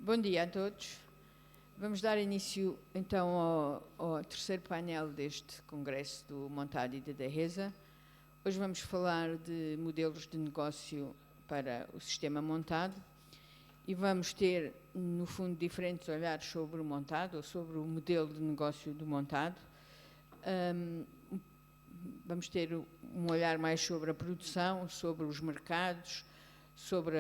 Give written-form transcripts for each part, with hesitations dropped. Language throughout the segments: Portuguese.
Bom dia a todos. Vamos dar início então ao terceiro painel deste Congresso do Montado e da DEHESA. Hoje vamos falar de modelos de negócio para o sistema montado e vamos ter, no fundo, diferentes olhares sobre o montado ou sobre o modelo de negócio do montado. Vamos ter um olhar mais sobre a produção, sobre os mercados, sobre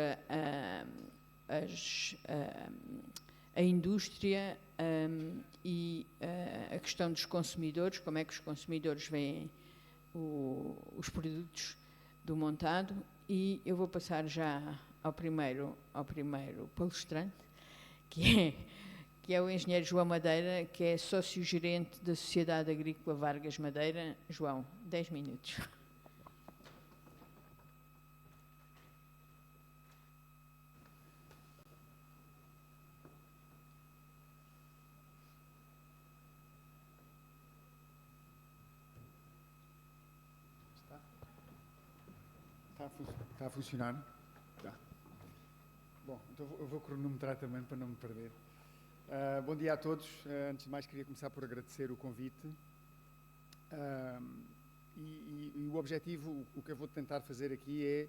a indústria e a questão dos consumidores, como é que os consumidores veem os produtos do montado. E eu vou passar já ao primeiro palestrante, que é o engenheiro João Madeira, que é sócio-gerente da Sociedade Agrícola Vargas Madeira. João, 10 minutos. Está a funcionar? Tá. Bom, então eu vou cronometrar também para não me perder. Bom dia a todos. Antes de mais, queria começar por agradecer o convite. E o objetivo, o que eu vou tentar fazer aqui é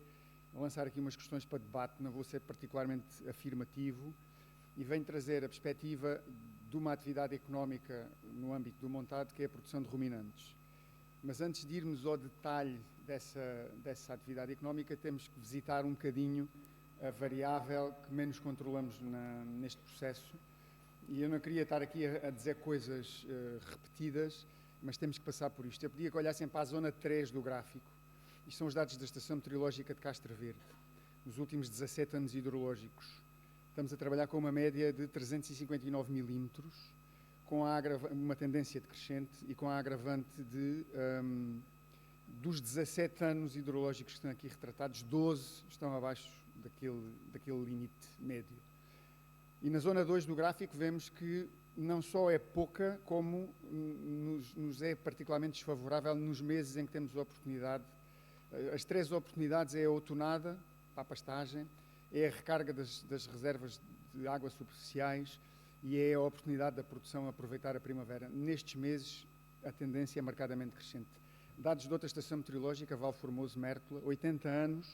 lançar aqui umas questões para debate. Não vou ser particularmente afirmativo e venho trazer a perspectiva de uma atividade económica no âmbito do montado, que é a produção de ruminantes. Mas antes de irmos ao detalhe dessa atividade económica, temos que visitar um bocadinho a variável que menos controlamos neste processo. E eu não queria estar aqui a dizer coisas repetidas, mas temos que passar por isto. Eu pedia que olhassem para a zona 3 do gráfico. Isto são os dados da Estação Meteorológica de Castro Verde, nos últimos 17 anos hidrológicos. Estamos a trabalhar com uma média de 359 milímetros, com uma tendência decrescente e com a agravante dos 17 anos hidrológicos que estão aqui retratados, 12 estão abaixo daquele limite médio. E na zona 2 do gráfico vemos que não só é pouca, como nos é particularmente desfavorável nos meses em que temos a oportunidade. As 3 oportunidades é a outonada, para a pastagem, é a recarga das reservas de água superficiais e é a oportunidade da produção aproveitar a primavera. Nestes meses, a tendência é marcadamente crescente. Dados de outra estação meteorológica, Val Formoso, Mértola, 80 anos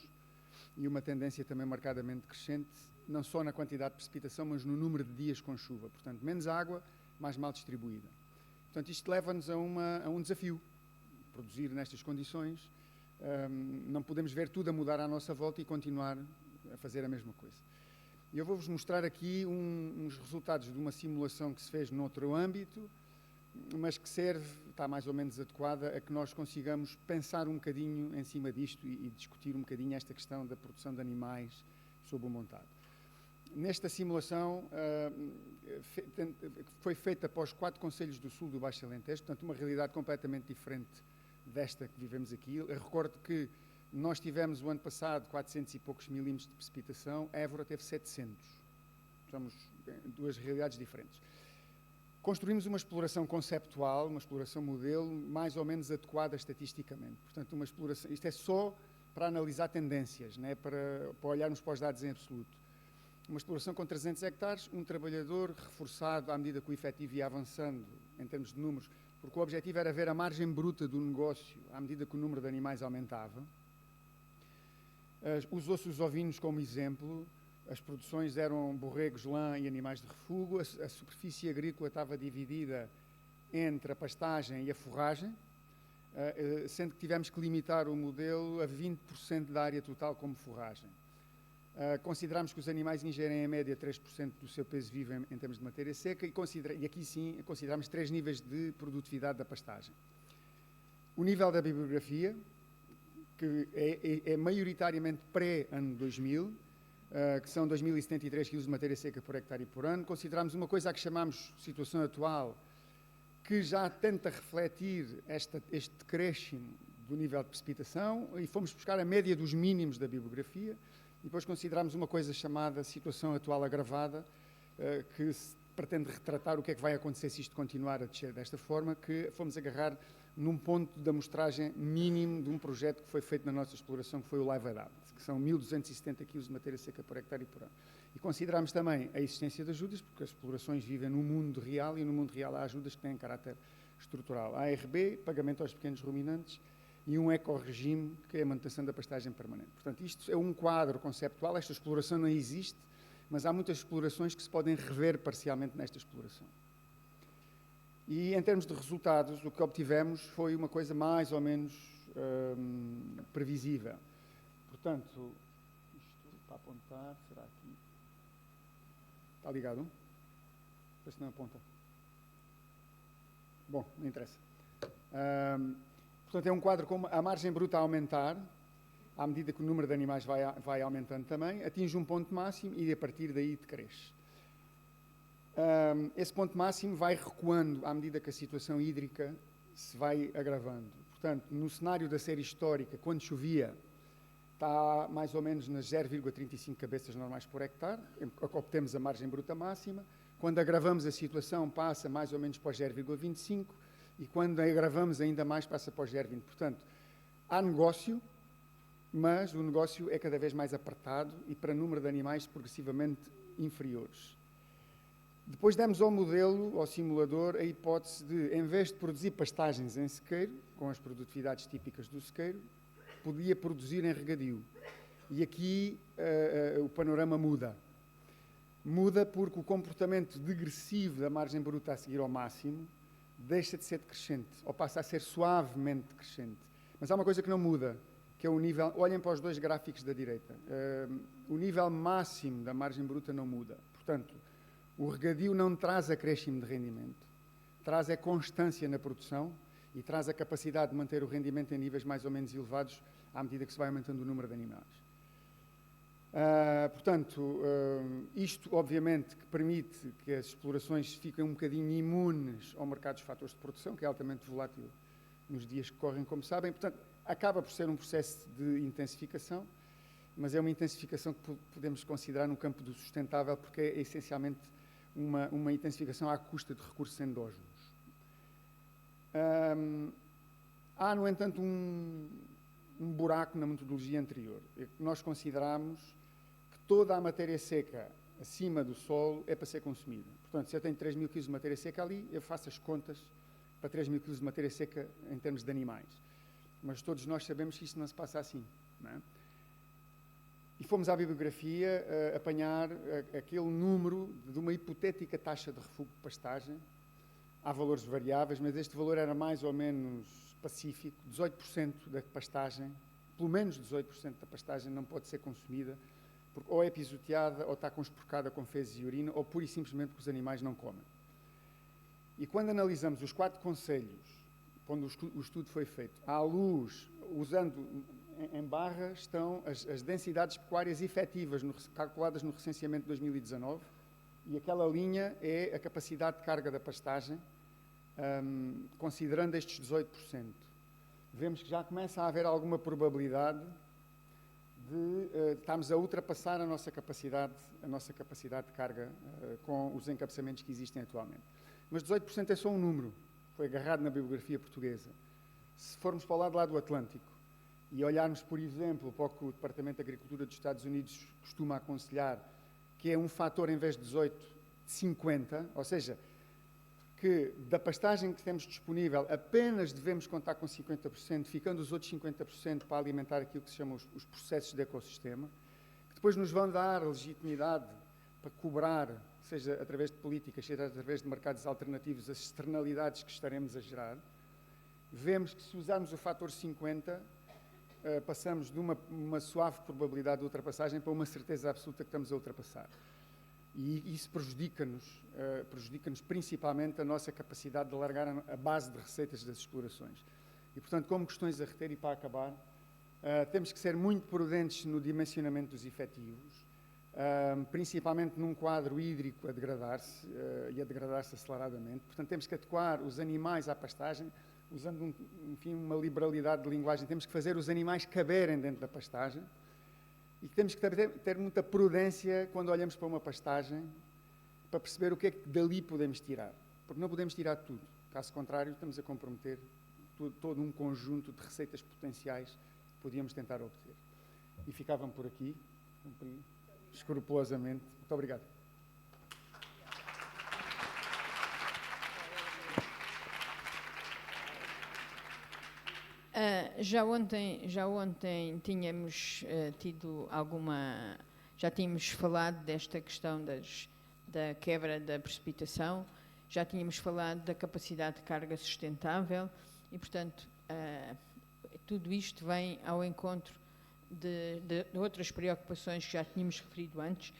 e uma tendência também marcadamente crescente, não só na quantidade de precipitação, mas no número de dias com chuva. Portanto, menos água, mais mal distribuída. Portanto, isto leva-nos a um desafio, produzir nestas condições. Não podemos ver tudo a mudar à nossa volta e continuar a fazer a mesma coisa. E eu vou-vos mostrar aqui uns resultados de uma simulação que se fez noutro âmbito, mas que está mais ou menos adequada a que nós consigamos pensar um bocadinho em cima disto e discutir um bocadinho esta questão da produção de animais sob o montado. Nesta simulação, foi feita após 4 concelhos do sul do Baixo Alentejo, portanto uma realidade completamente diferente desta que vivemos aqui. Eu recordo que nós tivemos o ano passado 400 e poucos milímetros de precipitação, Évora teve 700. Somos 2 realidades diferentes. Construímos uma exploração conceptual, uma exploração modelo, mais ou menos adequada estatisticamente. Portanto, uma exploração, isto é só para analisar tendências, né? para olharmos para os dados em absoluto. Uma exploração com 300 hectares, um trabalhador reforçado à medida que o efetivo ia avançando em termos de números, porque o objetivo era ver a margem bruta do negócio à medida que o número de animais aumentava. Usou-se os ovinos como exemplo. As produções eram borregos, lã e animais de refúgio. A superfície agrícola estava dividida entre a pastagem e a forragem, sendo que tivemos que limitar o modelo a 20% da área total como forragem. Consideramos que os animais ingerem em média 3% do seu peso vivo em termos de matéria seca e aqui sim consideramos 3 níveis de produtividade da pastagem. O nível da bibliografia, que é maioritariamente pré-ano 2000, que são 2.073 kg de matéria seca por hectare e por ano. Consideramos uma coisa a que chamamos situação atual, que já tenta refletir este decréscimo do nível de precipitação, e fomos buscar a média dos mínimos da bibliografia, e depois consideramos uma coisa chamada situação atual agravada, que pretende retratar o que é que vai acontecer se isto continuar a descer desta forma, que fomos agarrar num ponto de amostragem mínimo de um projeto que foi feito na nossa exploração, que foi o Live Adapt, que são 1.270 kg de matéria seca por hectare e por ano. E consideramos também a existência de ajudas, porque as explorações vivem no mundo real, e no mundo real há ajudas que têm caráter estrutural. A ARB, pagamento aos pequenos ruminantes, e um ecorregime, que é a manutenção da pastagem permanente. Portanto, isto é um quadro conceptual. Esta exploração não existe, mas há muitas explorações que se podem rever parcialmente nesta exploração. E, em termos de resultados, o que obtivemos foi uma coisa mais ou menos previsível. Portanto, isto para apontar, será aqui? Está ligado? Parece que não aponta. Bom, não interessa. Portanto, é um quadro com a margem bruta a aumentar, à medida que o número de animais vai aumentando também, atinge um ponto máximo e a partir daí decresce. Esse ponto máximo vai recuando à medida que a situação hídrica se vai agravando. Portanto, no cenário da série histórica, quando chovia, está mais ou menos nas 0,35 cabeças normais por hectare, obtemos a margem bruta máxima. Quando agravamos a situação, passa mais ou menos para os 0,25, e quando agravamos ainda mais, passa para os 0,20. Portanto, há negócio, mas o negócio é cada vez mais apertado e para número de animais progressivamente inferiores. Depois demos ao modelo, ao simulador, a hipótese de, em vez de produzir pastagens em sequeiro, com as produtividades típicas do sequeiro, podia produzir em regadio. E aqui o panorama muda. Muda porque o comportamento degressivo da margem bruta a seguir ao máximo deixa de ser decrescente, ou passa a ser suavemente decrescente. Mas há uma coisa que não muda, que é o nível... Olhem para os dois gráficos da direita. O nível máximo da margem bruta não muda. Portanto, o regadio não traz acréscimo de rendimento, traz a constância na produção e traz a capacidade de manter o rendimento em níveis mais ou menos elevados à medida que se vai aumentando o número de animais. Portanto, isto obviamente que permite que as explorações fiquem um bocadinho imunes ao mercado dos fatores de produção, que é altamente volátil nos dias que correm, como sabem. Portanto, acaba por ser um processo de intensificação, mas é uma intensificação que podemos considerar no campo do sustentável, porque é essencialmente uma intensificação à custa de recursos endógenos. Há, no entanto, um buraco na metodologia anterior. Nós consideramos que toda a matéria seca acima do solo é para ser consumida. Portanto, se eu tenho 3.000 kg de matéria seca ali, eu faço as contas para 3.000 kg de matéria seca em termos de animais. Mas todos nós sabemos que isto não se passa assim, não é? E fomos à bibliografia apanhar aquele número de uma hipotética taxa de refúgio de pastagem. Há valores variáveis, mas este valor era mais ou menos pacífico. 18% da pastagem, pelo menos 18% da pastagem não pode ser consumida, porque ou é pisoteada, ou está conspurcada com fezes e urina, ou pura e simplesmente porque os animais não comem. E quando analisamos os 4 concelhos, quando o estudo foi feito, à luz, usando em barra, estão as densidades pecuárias efetivas calculadas no recenseamento de 2019, e aquela linha é a capacidade de carga da pastagem, considerando estes 18%. Vemos que já começa a haver alguma probabilidade de estarmos a ultrapassar a nossa capacidade de carga com os encabeçamentos que existem atualmente. Mas 18% é só um número, foi agarrado na bibliografia portuguesa. Se formos para o lado lá do Atlântico e olharmos, por exemplo, para o que o Departamento de Agricultura dos Estados Unidos costuma aconselhar, que é um fator, em vez de 18, de 50, ou seja, que da pastagem que temos disponível apenas devemos contar com 50%, ficando os outros 50% para alimentar aquilo que se chama os processos de ecossistema, que depois nos vão dar legitimidade para cobrar, seja através de políticas, seja através de mercados alternativos, as externalidades que estaremos a gerar. Vemos que se usarmos o fator 50, passamos de uma suave probabilidade de ultrapassagem para uma certeza absoluta que estamos a ultrapassar. E isso prejudica-nos principalmente a nossa capacidade de alargar a base de receitas das explorações. E, portanto, como questões a reter e para acabar, temos que ser muito prudentes no dimensionamento dos efetivos, principalmente num quadro hídrico a degradar-se e a degradar-se aceleradamente. Portanto, temos que adequar os animais à pastagem, usando, uma liberalidade de linguagem. Temos que fazer os animais caberem dentro da pastagem. E temos que ter muita prudência quando olhamos para uma pastagem para perceber o que é que dali podemos tirar. Porque não podemos tirar tudo. Caso contrário, estamos a comprometer todo um conjunto de receitas potenciais que podíamos tentar obter. E ficavam por aqui, cumpri escrupulosamente. Muito obrigado. Já ontem tínhamos tido já tínhamos falado desta questão da quebra da precipitação, já tínhamos falado da capacidade de carga sustentável e, portanto, tudo isto vem ao encontro de outras preocupações que já tínhamos referido antes.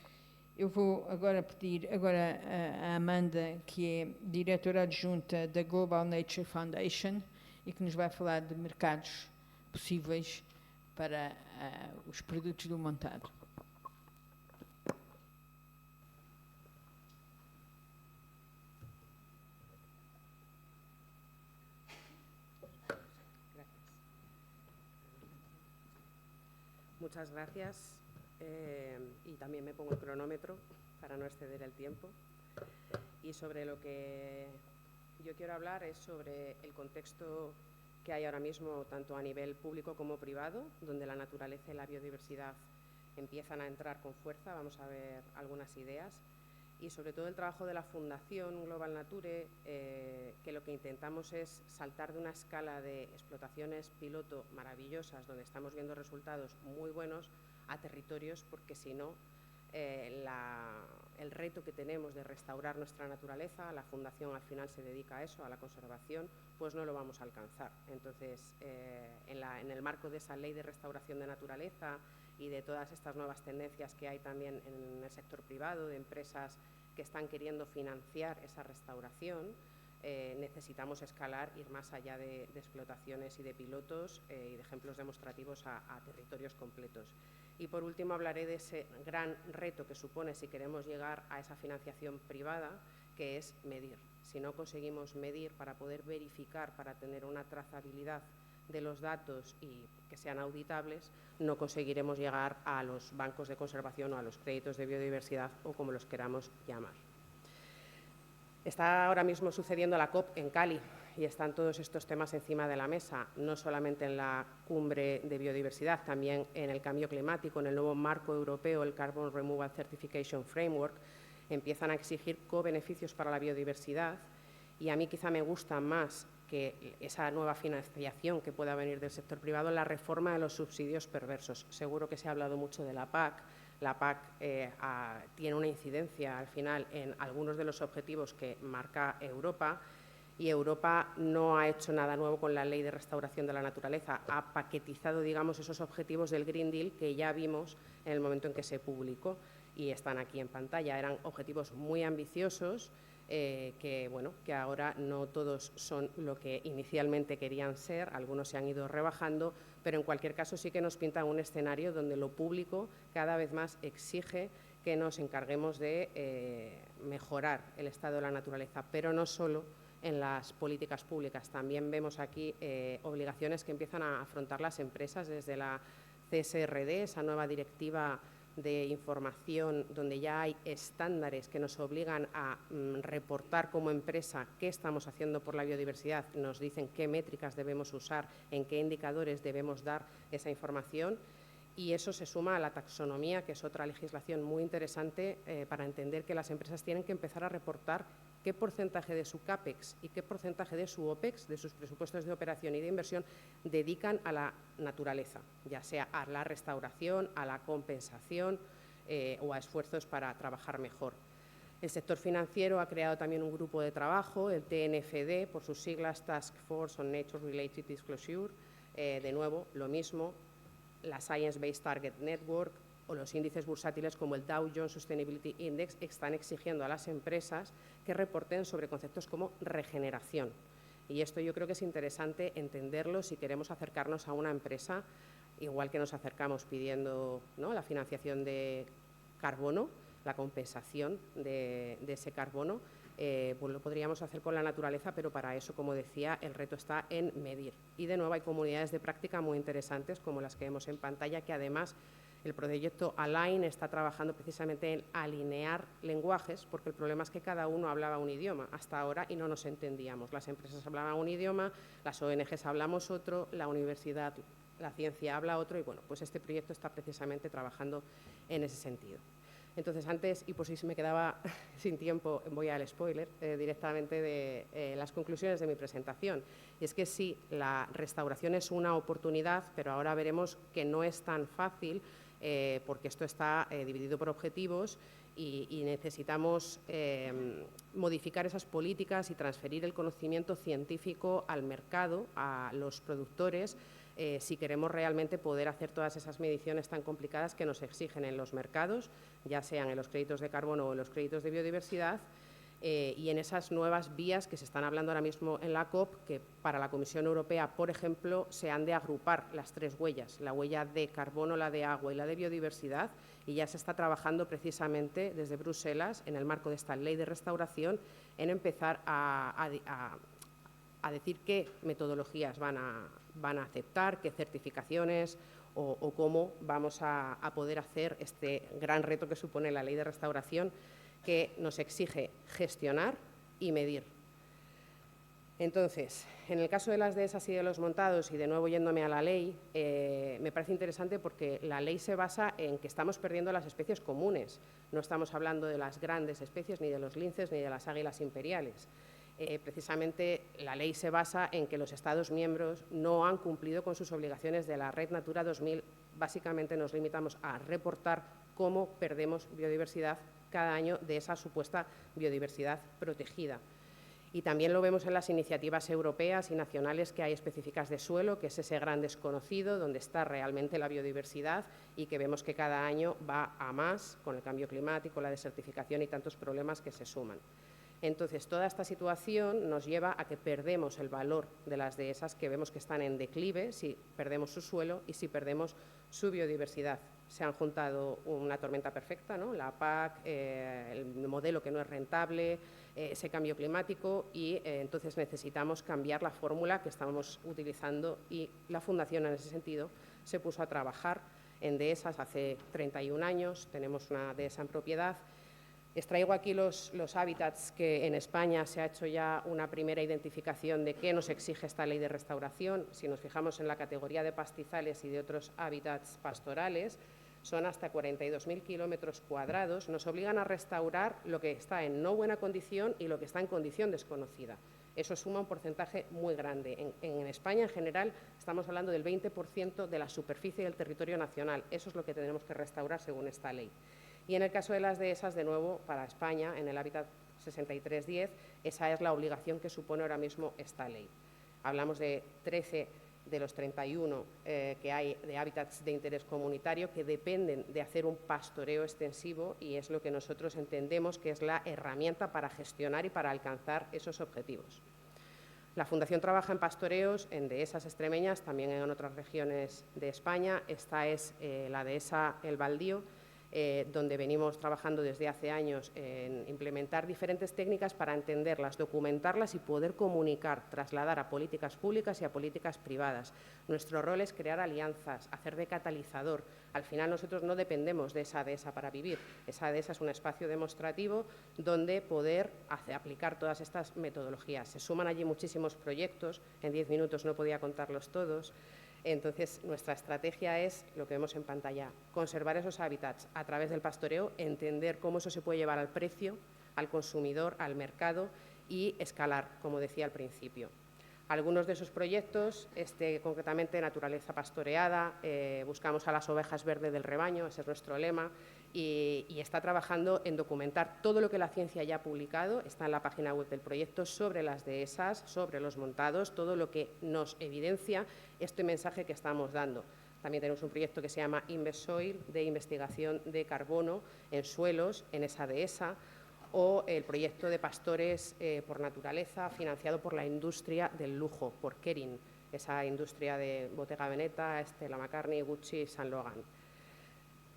Eu vou agora pedir a Amanda, que é diretora adjunta da Global Nature Foundation, e que nos vai falar de mercados possíveis para os produtos do montado. Muchas gracias. Y también me pongo el cronómetro para no exceder el tiempo. Y sobre lo que yo quiero hablar es sobre el contexto que hay ahora mismo, tanto a nivel público como privado, donde la naturaleza y la biodiversidad empiezan a entrar con fuerza. Vamos a ver algunas ideas. Y sobre todo el trabajo de la Fundación Global Nature, que lo que intentamos es saltar de una escala de explotaciones piloto maravillosas, donde estamos viendo resultados muy buenos, a territorios, porque si no, el reto que tenemos de restaurar nuestra naturaleza, la Fundación al final se dedica a eso, a la conservación, pues no lo vamos a alcanzar. Entonces, en el marco de esa ley de restauración de naturaleza y de todas estas nuevas tendencias que hay también en el sector privado, de empresas que están queriendo financiar esa restauración, necesitamos escalar, ir más allá de explotaciones y de pilotos y de ejemplos demostrativos a territorios completos. Y por último hablaré de ese gran reto que supone si queremos llegar a esa financiación privada, que es medir. Si no conseguimos medir para poder verificar, para tener una trazabilidad de los datos y que sean auditables, no conseguiremos llegar a los bancos de conservación o a los créditos de biodiversidad o como los queramos llamar. Está ahora mismo sucediendo la COP en Cali y están todos estos temas encima de la mesa, no solamente en la cumbre de biodiversidad, también en el cambio climático, en el nuevo marco europeo, el Carbon Removal Certification Framework, empiezan a exigir co-beneficios para la biodiversidad y a mí quizá me gusta más que esa nueva financiación que pueda venir del sector privado, la reforma de los subsidios perversos. Seguro que se ha hablado mucho de la PAC. La PAC tiene una incidencia al final en algunos de los objetivos que marca Europa y Europa no ha hecho nada nuevo con la Ley de Restauración de la Naturaleza. Ha paquetizado, digamos, esos objetivos del Green Deal que ya vimos en el momento en que se publicó y están aquí en pantalla. Eran objetivos muy ambiciosos que ahora no todos son lo que inicialmente querían ser, algunos se han ido rebajando, pero en cualquier caso sí que nos pinta un escenario donde lo público cada vez más exige que nos encarguemos de mejorar el estado de la naturaleza, pero no solo en las políticas públicas. También vemos aquí obligaciones que empiezan a afrontar las empresas desde la CSRD, esa nueva directiva de información donde ya hay estándares que nos obligan a reportar como empresa qué estamos haciendo por la biodiversidad, nos dicen qué métricas debemos usar, en qué indicadores debemos dar esa información y eso se suma a la taxonomía, que es otra legislación muy interesante para entender que las empresas tienen que empezar a reportar qué porcentaje de su CAPEX y qué porcentaje de su OPEX, de sus presupuestos de operación y de inversión, dedican a la naturaleza, ya sea a la restauración, a la compensación o a esfuerzos para trabajar mejor. El sector financiero ha creado también un grupo de trabajo, el TNFD, por sus siglas Task Force on Nature Related Disclosure, de nuevo, lo mismo, la Science Based Target Network o los índices bursátiles como el Dow Jones Sustainability Index están exigiendo a las empresas que reporten sobre conceptos como regeneración. Y esto yo creo que es interesante entenderlo si queremos acercarnos a una empresa, igual que nos acercamos pidiendo, ¿no?, la financiación de carbono, la compensación de ese carbono, pues lo podríamos hacer con la naturaleza, pero para eso, como decía, el reto está en medir. Y de nuevo hay comunidades de práctica muy interesantes como las que vemos en pantalla, que además El proyecto Align está trabajando precisamente en alinear lenguajes, porque el problema es que cada uno hablaba un idioma hasta ahora y no nos entendíamos. Las empresas hablaban un idioma, las ONGs hablamos otro, la universidad, la ciencia habla otro y bueno, pues este proyecto está precisamente trabajando en ese sentido. Entonces, antes, y por si se me quedaba sin tiempo, voy al spoiler directamente de las conclusiones de mi presentación. Y es que sí, la restauración es una oportunidad, pero ahora veremos que no es tan fácil porque esto está dividido por objetivos y necesitamos modificar esas políticas y transferir el conocimiento científico al mercado, a los productores, si queremos realmente poder hacer todas esas mediciones tan complicadas que nos exigen en los mercados, ya sean en los créditos de carbono o en los créditos de biodiversidad, y en esas nuevas vías que se están hablando ahora mismo en la COP, que para la Comisión Europea, por ejemplo, se han de agrupar las 3 huellas, la huella de carbono, la de agua y la de biodiversidad, y ya se está trabajando precisamente desde Bruselas, en el marco de esta ley de restauración, en empezar a decir qué metodologías van a aceptar, qué certificaciones o cómo vamos a poder hacer este gran reto que supone la ley de restauración, que nos exige gestionar y medir. Entonces, en el caso de las dehesas y de los montados, y de nuevo yéndome a la ley, me parece interesante porque la ley se basa en que estamos perdiendo las especies comunes. No estamos hablando de las grandes especies, ni de los linces, ni de las águilas imperiales. Precisamente la ley se basa en que los Estados miembros no han cumplido con sus obligaciones de la Red Natura 2000. Básicamente nos limitamos a reportar cómo perdemos biodiversidad cada año de esa supuesta biodiversidad protegida. Y también lo vemos en las iniciativas europeas y nacionales que hay específicas de suelo, que es ese gran desconocido donde está realmente la biodiversidad y que vemos que cada año va a más con el cambio climático, la desertificación y tantos problemas que se suman. Entonces, toda esta situación nos lleva a que perdemos el valor de las dehesas, que vemos que están en declive si perdemos su suelo y si perdemos su biodiversidad. Se han juntado una tormenta perfecta, ¿no? La PAC, el modelo que no es rentable, ese cambio climático y entonces necesitamos cambiar la fórmula que estamos utilizando y la Fundación en ese sentido se puso a trabajar en dehesas hace 31 años, tenemos una dehesa en propiedad. Extraigo aquí los hábitats que en España se ha hecho ya una primera identificación de qué nos exige esta ley de restauración. Si nos fijamos en la categoría de pastizales y de otros hábitats pastorales, son hasta 42.000 kilómetros cuadrados. Nos obligan a restaurar lo que está en no buena condición y lo que está en condición desconocida. Eso suma un porcentaje muy grande. En España, en general, estamos hablando del 20% de la superficie del territorio nacional. Eso es lo que tenemos que restaurar según esta ley. Y en el caso de las dehesas, de nuevo, para España, en el hábitat 6310, esa es la obligación que supone ahora mismo esta ley. Hablamos de 13 de los 31 que hay de hábitats de interés comunitario que dependen de hacer un pastoreo extensivo y es lo que nosotros entendemos que es la herramienta para gestionar y para alcanzar esos objetivos. La Fundación trabaja en pastoreos, en dehesas extremeñas, también en otras regiones de España. Esta es la dehesa El Baldío, donde venimos trabajando desde hace años en implementar diferentes técnicas para entenderlas, documentarlas y poder comunicar, trasladar a políticas públicas y a políticas privadas. Nuestro rol es crear alianzas, hacer de catalizador. Al final nosotros no dependemos de esa dehesa para vivir. Esa dehesa es un espacio demostrativo donde poder aplicar todas estas metodologías. Se suman allí muchísimos proyectos, en 10 minutos no podía contarlos todos. Entonces, nuestra estrategia es, lo que vemos en pantalla, conservar esos hábitats a través del pastoreo, entender cómo eso se puede llevar al precio, al consumidor, al mercado y escalar, como decía al principio. Algunos de esos proyectos, concretamente Naturaleza Pastoreada, buscamos a las ovejas verdes del rebaño, ese es nuestro lema, y está trabajando en documentar todo lo que la ciencia ya ha publicado, está en la página web del proyecto, sobre las dehesas, sobre los montados, todo lo que nos evidencia este mensaje que estamos dando. También tenemos un proyecto que se llama InvestSoil, de investigación de carbono en suelos, en esa dehesa, o el proyecto de pastores por naturaleza, financiado por la industria del lujo, por Kering, esa industria de Bottega Veneta, Stella McCartney, Gucci y Saint Laurent.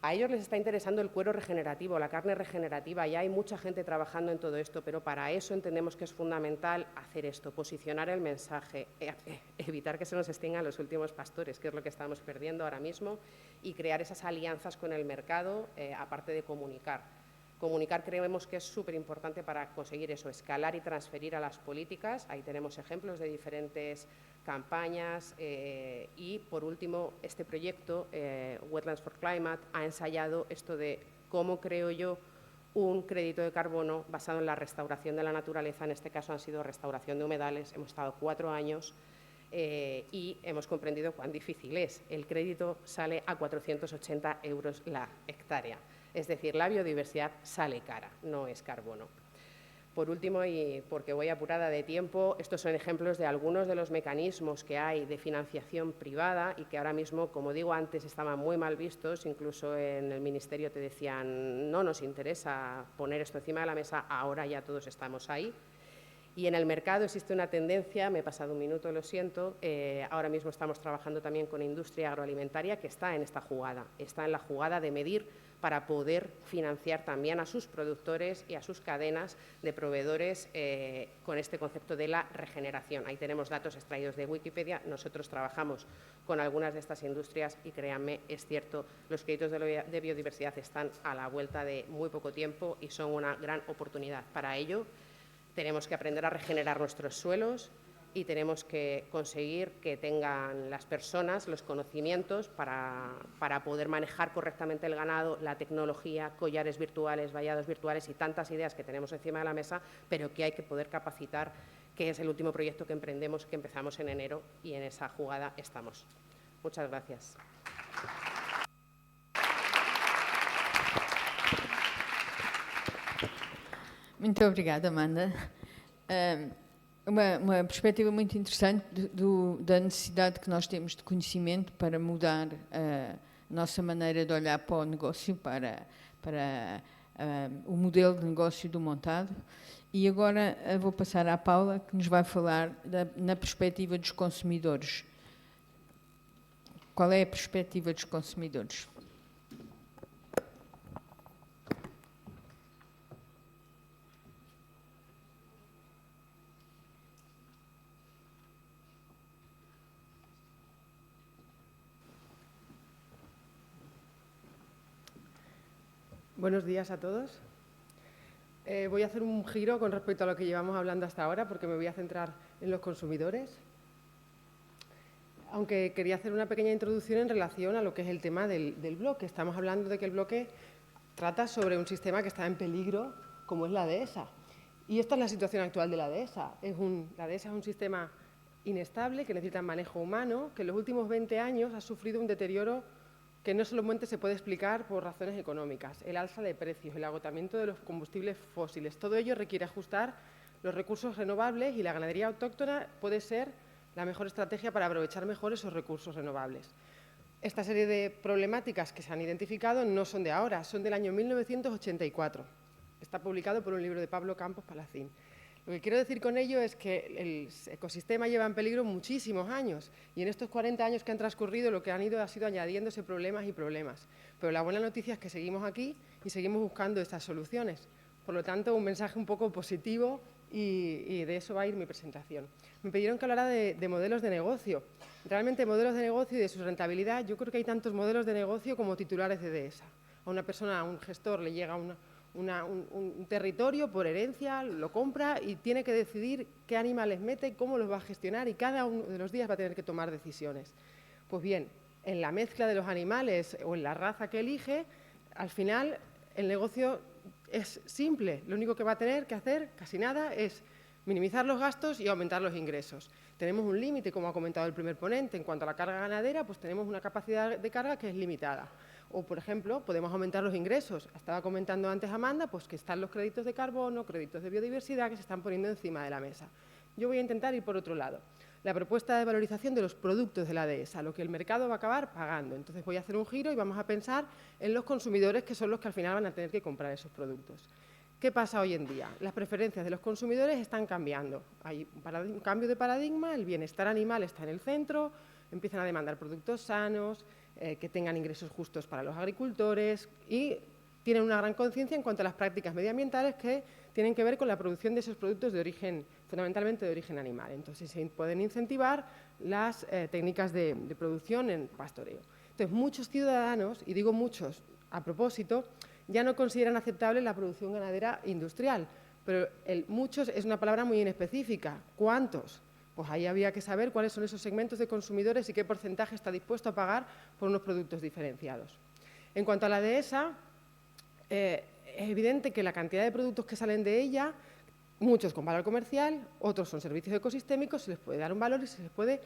A ellos les está interesando el cuero regenerativo, la carne regenerativa, ya hay mucha gente trabajando en todo esto, pero para eso entendemos que es fundamental hacer esto, posicionar el mensaje, evitar que se nos extingan los últimos pastores, que es lo que estamos perdiendo ahora mismo, y crear esas alianzas con el mercado, aparte de comunicar. Comunicar creemos que es súper importante para conseguir eso, escalar y transferir a las políticas. Ahí tenemos ejemplos de diferentes campañas y, por último, este proyecto, Wetlands for Climate, ha ensayado esto de cómo creo yo un crédito de carbono basado en la restauración de la naturaleza. En este caso han sido restauración de humedales. Hemos estado 4 años y hemos comprendido cuán difícil es. El crédito sale a 480 € la hectárea. Es decir, la biodiversidad sale cara, no es carbono. Por último, y porque voy apurada de tiempo, estos son ejemplos de algunos de los mecanismos que hay de financiación privada y que ahora mismo, como digo antes, estaban muy mal vistos. Incluso en el Ministerio te decían, no nos interesa poner esto encima de la mesa, ahora ya todos estamos ahí. Y en el mercado existe una tendencia, me he pasado un minuto, lo siento, ahora mismo estamos trabajando también con industria agroalimentaria que está en esta jugada, está en la jugada de medir para poder financiar también a sus productores y a sus cadenas de proveedores con este concepto de la regeneración. Ahí tenemos datos extraídos de Wikipedia, nosotros trabajamos con algunas de estas industrias y créanme, es cierto, los créditos de biodiversidad están a la vuelta de muy poco tiempo y son una gran oportunidad. Para ello, tenemos que aprender a regenerar nuestros suelos y tenemos que conseguir que tengan las personas los conocimientos para poder manejar correctamente el ganado, la tecnología, collares virtuales, vallados virtuales y tantas ideas que tenemos encima de la mesa, pero que hay que poder capacitar, que es el último proyecto que emprendemos, que empezamos en enero y en esa jugada estamos. Muchas gracias. Muito obrigada, Amanda. Uma perspectiva muito interessante da necessidade que nós temos de conhecimento para mudar a nossa maneira de olhar para o negócio, para o modelo de negócio do montado. E agora vou passar à Paula, que nos vai falar na perspectiva dos consumidores. Qual é a perspectiva dos consumidores? Buenos días a todos. Voy a hacer un giro con respecto a lo que llevamos hablando hasta ahora, porque me voy a centrar en los consumidores. Aunque quería hacer una pequeña introducción en relación a lo que es el tema del bloque. Estamos hablando de que el bloque trata sobre un sistema que está en peligro, como es la dehesa. Y esta es la situación actual de la dehesa. La dehesa es un sistema inestable, que necesita manejo humano, que en los últimos 20 años ha sufrido un deterioro que no solamente se puede explicar por razones económicas, el alza de precios, el agotamiento de los combustibles fósiles. Todo ello requiere ajustar los recursos renovables y la ganadería autóctona puede ser la mejor estrategia para aprovechar mejor esos recursos renovables. Esta serie de problemáticas que se han identificado no son de ahora, son del año 1984. Está publicado por un libro de Pablo Campos Palacín. Lo que quiero decir con ello es que el ecosistema lleva en peligro muchísimos años y en estos 40 años que han transcurrido lo que han ido ha sido añadiéndose problemas y problemas. Pero la buena noticia es que seguimos aquí y seguimos buscando estas soluciones. Por lo tanto, un mensaje un poco positivo y de eso va a ir mi presentación. Me pidieron que hablara de modelos de negocio. Realmente modelos de negocio y de su rentabilidad, yo creo que hay tantos modelos de negocio como titulares de dehesa. A una persona, a un gestor le llega un territorio por herencia, lo compra y tiene que decidir qué animales mete, cómo los va a gestionar y cada uno de los días va a tener que tomar decisiones. Pues bien, en la mezcla de los animales o en la raza que elige, al final el negocio es simple. Lo único que va a tener que hacer, casi nada, es minimizar los gastos y aumentar los ingresos. Tenemos un límite, como ha comentado el primer ponente, en cuanto a la carga ganadera, pues tenemos una capacidad de carga que es limitada. O, por ejemplo, podemos aumentar los ingresos. Estaba comentando antes Amanda pues, que están los créditos de carbono, créditos de biodiversidad que se están poniendo encima de la mesa. Yo voy a intentar ir por otro lado. La propuesta de valorización de los productos de la dehesa, lo que el mercado va a acabar pagando. Entonces voy a hacer un giro y vamos a pensar en los consumidores que son los que al final van a tener que comprar esos productos. ¿Qué pasa hoy en día? Las preferencias de los consumidores están cambiando. Hay un cambio de paradigma, el bienestar animal está en el centro, empiezan a demandar productos sanos, que tengan ingresos justos para los agricultores y tienen una gran conciencia en cuanto a las prácticas medioambientales que tienen que ver con la producción de esos productos de origen, fundamentalmente de origen animal. Entonces, se pueden incentivar las técnicas de producción en pastoreo. Entonces, muchos ciudadanos, y digo muchos a propósito, ya no consideran aceptable la producción ganadera industrial, pero muchos es una palabra muy inespecífica. ¿Cuántos? Pues ahí había que saber cuáles son esos segmentos de consumidores y qué porcentaje está dispuesto a pagar por unos productos diferenciados. En cuanto a la dehesa, es evidente que la cantidad de productos que salen de ella, muchos con valor comercial, otros son servicios ecosistémicos, se les puede dar un valor y se les puede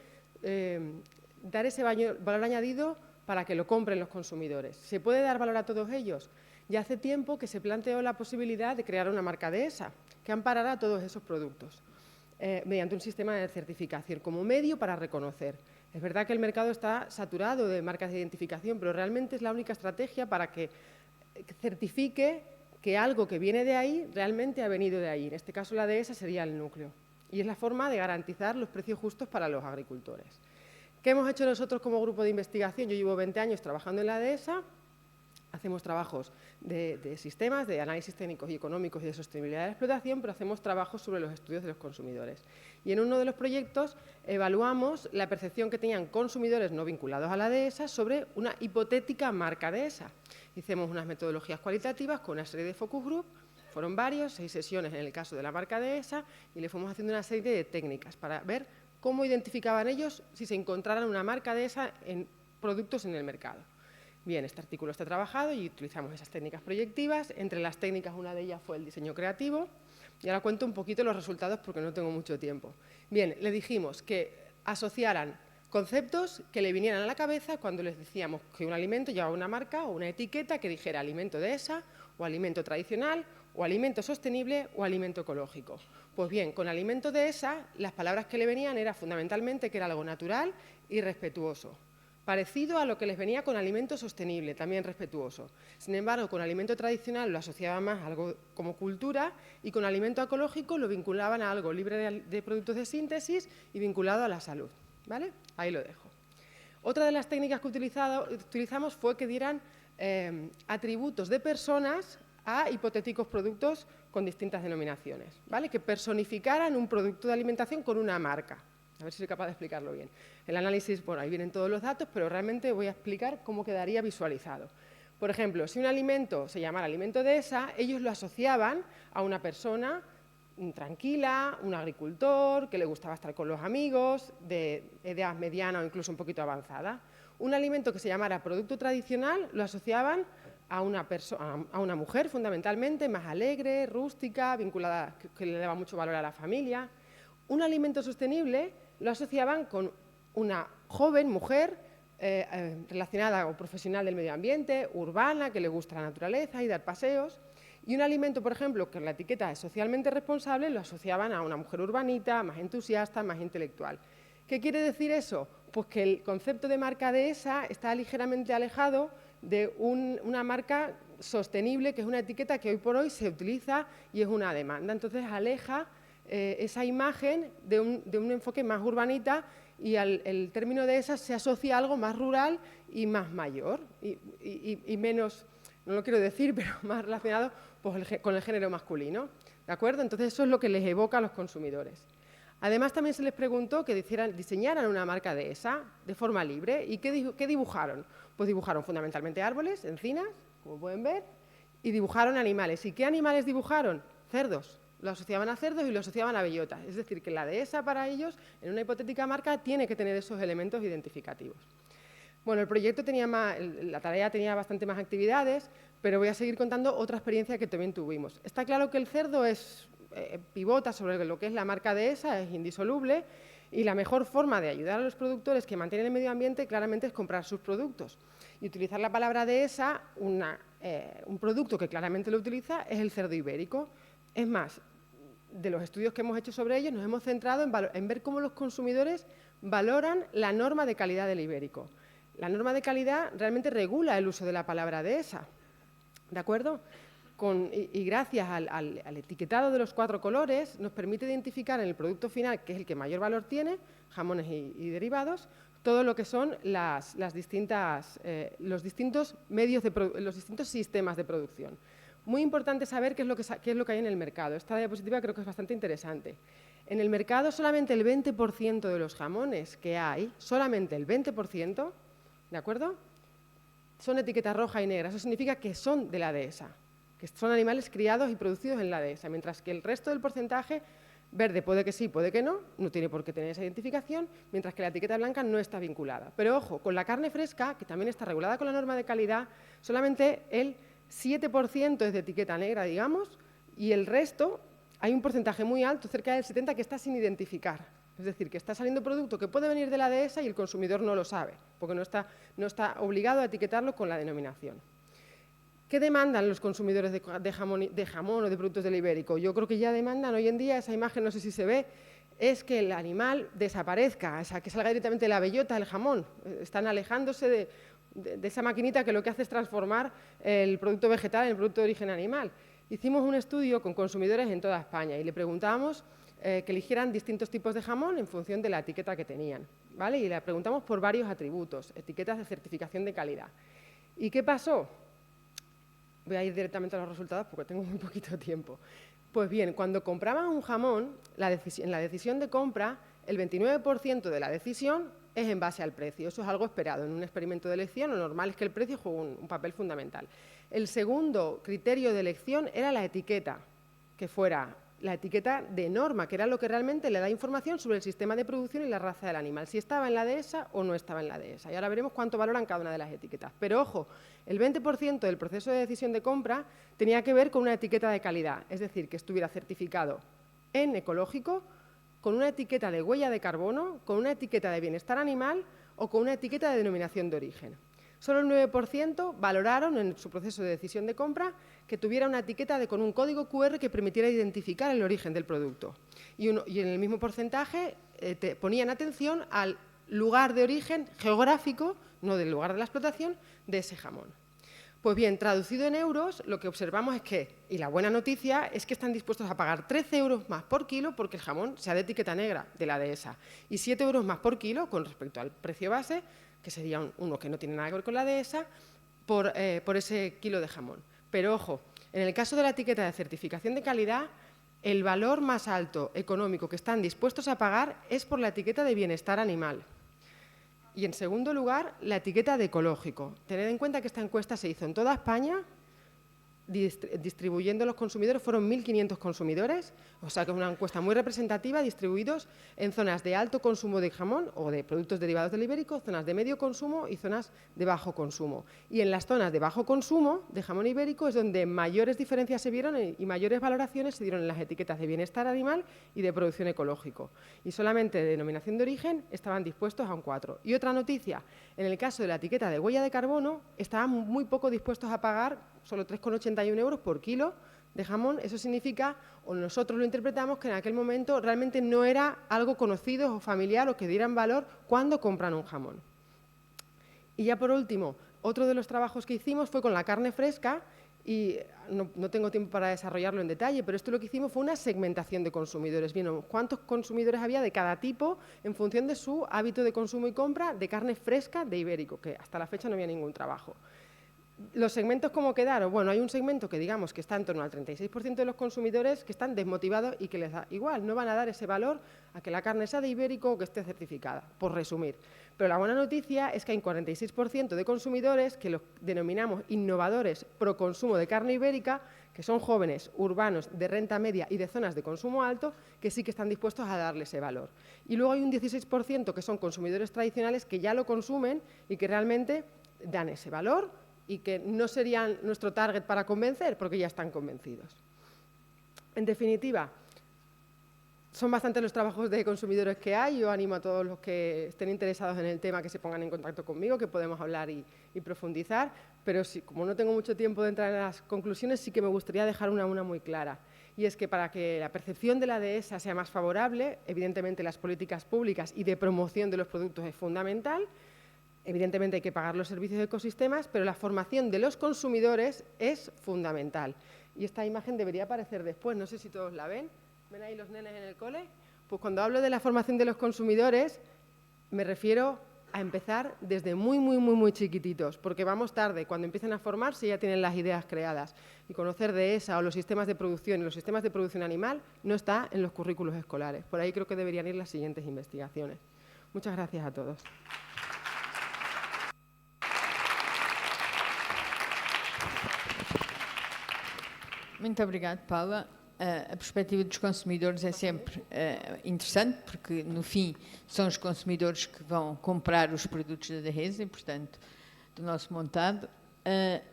dar ese valor añadido para que lo compren los consumidores. ¿Se puede dar valor a todos ellos? Ya hace tiempo que se planteó la posibilidad de crear una marca dehesa que amparara todos esos productos mediante un sistema de certificación como medio para reconocer. Es verdad que el mercado está saturado de marcas de identificación, pero realmente es la única estrategia para que certifique que algo que viene de ahí realmente ha venido de ahí. En este caso, la dehesa sería el núcleo. Y es la forma de garantizar los precios justos para los agricultores. ¿Qué hemos hecho nosotros como grupo de investigación? Yo llevo 20 años trabajando en la dehesa. Hacemos trabajos de sistemas, de análisis técnicos y económicos y de sostenibilidad de la explotación, pero hacemos trabajos sobre los estudios de los consumidores. Y en uno de los proyectos evaluamos la percepción que tenían consumidores no vinculados a la dehesa sobre una hipotética marca dehesa. Hicimos unas metodologías cualitativas con una serie de focus group, fueron varios, 6 sesiones en el caso de la marca dehesa, y le fuimos haciendo una serie de técnicas para ver cómo identificaban ellos si se encontraran una marca dehesa en productos en el mercado. Bien, este artículo está trabajado y utilizamos esas técnicas proyectivas. Entre las técnicas, una de ellas fue el diseño creativo. Y ahora cuento un poquito los resultados porque no tengo mucho tiempo. Bien, le dijimos que asociaran conceptos que le vinieran a la cabeza cuando les decíamos que un alimento llevaba una marca o una etiqueta que dijera alimento dehesa, o alimento tradicional, o alimento sostenible, o alimento ecológico. Pues bien, con alimento dehesa, las palabras que le venían eran fundamentalmente que era algo natural y respetuoso. Parecido a lo que les venía con alimento sostenible, también respetuoso. Sin embargo, con alimento tradicional lo asociaban más a algo como cultura y con alimento ecológico lo vinculaban a algo libre de productos de síntesis y vinculado a la salud. ¿Vale? Ahí lo dejo. Otra de las técnicas que utilizamos fue que dieran atributos de personas a hipotéticos productos con distintas denominaciones, ¿vale? Que personificaran un producto de alimentación con una marca. A ver si soy capaz de explicarlo bien. El análisis, bueno, ahí vienen todos los datos, pero realmente voy a explicar cómo quedaría visualizado. Por ejemplo, si un alimento se llamara alimento dehesa, ellos lo asociaban a una persona tranquila, un agricultor, que le gustaba estar con los amigos, de edad mediana o incluso un poquito avanzada. Un alimento que se llamara producto tradicional lo asociaban a una mujer, fundamentalmente, más alegre, rústica, vinculada, que le daba mucho valor a la familia. Un alimento sostenible lo asociaban con una joven mujer relacionada o profesional del medio ambiente, urbana, que le gusta la naturaleza y dar paseos. Y un alimento, por ejemplo, que la etiqueta es socialmente responsable, lo asociaban a una mujer urbanita, más entusiasta, más intelectual. ¿Qué quiere decir eso? Pues que el concepto de marca dehesa está ligeramente alejado de una marca sostenible, que es una etiqueta que hoy por hoy se utiliza y es una demanda. Entonces, aleja esa imagen de un enfoque más urbanita y el término dehesa se asocia a algo más rural y más mayor y menos, no lo quiero decir, pero más relacionado pues, con el género masculino. ¿De acuerdo? Entonces, eso es lo que les evoca a los consumidores. Además, también se les preguntó que diseñaran una marca dehesa de forma libre. ¿Y qué dibujaron? Pues dibujaron fundamentalmente árboles, encinas, como pueden ver, y dibujaron animales. ¿Y qué animales dibujaron? Cerdos. Lo asociaban a cerdos y lo asociaban a bellotas. Es decir, que la dehesa para ellos, en una hipotética marca, tiene que tener esos elementos identificativos. Bueno, el proyecto la tarea tenía bastante más actividades, pero voy a seguir contando otra experiencia que también tuvimos. Está claro que el cerdo pivota sobre lo que es la marca dehesa, es indisoluble, y la mejor forma de ayudar a los productores que mantienen el medio ambiente claramente es comprar sus productos. Y utilizar la palabra dehesa, un producto que claramente lo utiliza, es el cerdo ibérico. Es más, de los estudios que hemos hecho sobre ellos, nos hemos centrado en ver cómo los consumidores valoran la norma de calidad del ibérico. La norma de calidad realmente regula el uso de la palabra dehesa, ¿de acuerdo? Y gracias al etiquetado de los 4 colores, nos permite identificar en el producto final, que es el que mayor valor tiene, jamones y derivados, todo lo que son los distintos sistemas de producción. Muy importante saber qué es lo que hay en el mercado. Esta diapositiva creo que es bastante interesante. En el mercado solamente el 20% de los jamones que hay, solamente el 20%, ¿de acuerdo?, son etiqueta roja y negra. Eso significa que son de la dehesa, que son animales criados y producidos en la dehesa, mientras que el resto del porcentaje, verde puede que sí, puede que no tiene por qué tener esa identificación, mientras que la etiqueta blanca no está vinculada. Pero ojo, con la carne fresca, que también está regulada con la norma de calidad, solamente el 7% es de etiqueta negra, digamos, y el resto, hay un porcentaje muy alto, cerca del 70%, que está sin identificar. Es decir, que está saliendo producto que puede venir de la dehesa y el consumidor no lo sabe, porque no está obligado a etiquetarlo con la denominación. ¿Qué demandan los consumidores de jamón o de productos del ibérico? Yo creo que ya demandan hoy en día, esa imagen no sé si se ve, es que el animal desaparezca, o sea, que salga directamente la bellota del jamón. Están alejándose de esa maquinita que lo que hace es transformar el producto vegetal en el producto de origen animal. Hicimos un estudio con consumidores en toda España y le preguntábamos que eligieran distintos tipos de jamón en función de la etiqueta que tenían, ¿vale? Y le preguntamos por varios atributos, etiquetas de certificación de calidad. ¿Y qué pasó? Voy a ir directamente a los resultados porque tengo muy poquito tiempo. Pues bien, cuando compraban un jamón, en la decisión de compra, el 29% de la decisión es en base al precio. Eso es algo esperado. En un experimento de elección, lo normal es que el precio juegue un papel fundamental. El segundo criterio de elección era la etiqueta, que fuera la etiqueta de norma, que era lo que realmente le da información sobre el sistema de producción y la raza del animal, si estaba en la dehesa o no estaba en la dehesa. Y ahora veremos cuánto valoran cada una de las etiquetas. Pero ojo, el 20% del proceso de decisión de compra tenía que ver con una etiqueta de calidad, es decir, que estuviera certificado en ecológico, con una etiqueta de huella de carbono, con una etiqueta de bienestar animal o con una etiqueta de denominación de origen. Solo el 9% valoraron en su proceso de decisión de compra que tuviera una etiqueta con un código QR que permitiera identificar el origen del producto. Y en el mismo porcentaje ponían atención al lugar de origen geográfico, no del lugar de la explotación, de ese jamón. Pues bien, traducido en euros, lo que observamos es que, y la buena noticia, es que están dispuestos a pagar 13 euros más por kilo porque el jamón sea de etiqueta negra, de la dehesa, y 7 euros más por kilo con respecto al precio base, que sería uno que no tiene nada que ver con la dehesa, por ese kilo de jamón. Pero ojo, en el caso de la etiqueta de certificación de calidad, el valor más alto económico que están dispuestos a pagar es por la etiqueta de bienestar animal. Y en segundo lugar, la etiqueta de ecológico. Tened en cuenta que esta encuesta se hizo en toda España, distribuyendo a los consumidores, fueron 1.500 consumidores, o sea que es una encuesta muy representativa, distribuidos en zonas de alto consumo de jamón o de productos derivados del ibérico, zonas de medio consumo y zonas de bajo consumo. Y en las zonas de bajo consumo de jamón ibérico es donde mayores diferencias se vieron y mayores valoraciones se dieron en las etiquetas de bienestar animal y de producción ecológico. Y solamente de denominación de origen estaban dispuestos a un 4. Y otra noticia, en el caso de la etiqueta de huella de carbono, estaban muy poco dispuestos a pagar, solo 3,81 euros por kilo de jamón. Eso significa, o nosotros lo interpretamos, que en aquel momento realmente no era algo conocido o familiar o que dieran valor cuando compran un jamón. Y ya por último, otro de los trabajos que hicimos fue con la carne fresca y no tengo tiempo para desarrollarlo en detalle, pero esto lo que hicimos fue una segmentación de consumidores. Vieron cuántos consumidores había de cada tipo en función de su hábito de consumo y compra de carne fresca de ibérico, que hasta la fecha no había ningún trabajo. ¿Los segmentos cómo quedaron? Bueno, hay un segmento que digamos que está en torno al 36% de los consumidores que están desmotivados y que les da igual, no van a dar ese valor a que la carne sea de ibérico o que esté certificada, por resumir. Pero la buena noticia es que hay un 46% de consumidores que los denominamos innovadores pro consumo de carne ibérica, que son jóvenes, urbanos, de renta media y de zonas de consumo alto, que sí que están dispuestos a darle ese valor. Y luego hay un 16% que son consumidores tradicionales que ya lo consumen y que realmente dan ese valor y que no serían nuestro target para convencer porque ya están convencidos. En definitiva, son bastantes los trabajos de consumidores que hay. Yo animo a todos los que estén interesados en el tema que se pongan en contacto conmigo, que podemos hablar y profundizar, pero como no tengo mucho tiempo de entrar en las conclusiones, sí que me gustaría dejar una muy clara. Y es que para que la percepción de la dehesa sea más favorable, evidentemente las políticas públicas y de promoción de los productos es fundamental. Evidentemente hay que pagar los servicios de ecosistemas, pero la formación de los consumidores es fundamental. Y esta imagen debería aparecer después, no sé si todos la ven. ¿Ven ahí los nenes en el cole? Pues cuando hablo de la formación de los consumidores, me refiero a empezar desde muy chiquititos, porque vamos tarde. Cuando empiecen a formarse ya tienen las ideas creadas. Y conocer Dehesa o los sistemas de producción y los sistemas de producción animal no está en los currículos escolares. Por ahí creo que deberían ir las siguientes investigaciones. Muchas gracias a todos. Muito obrigada, Paula. A perspectiva dos consumidores é sempre interessante, porque, no fim, são os consumidores que vão comprar os produtos da Dehesa, e, portanto, do nosso montado.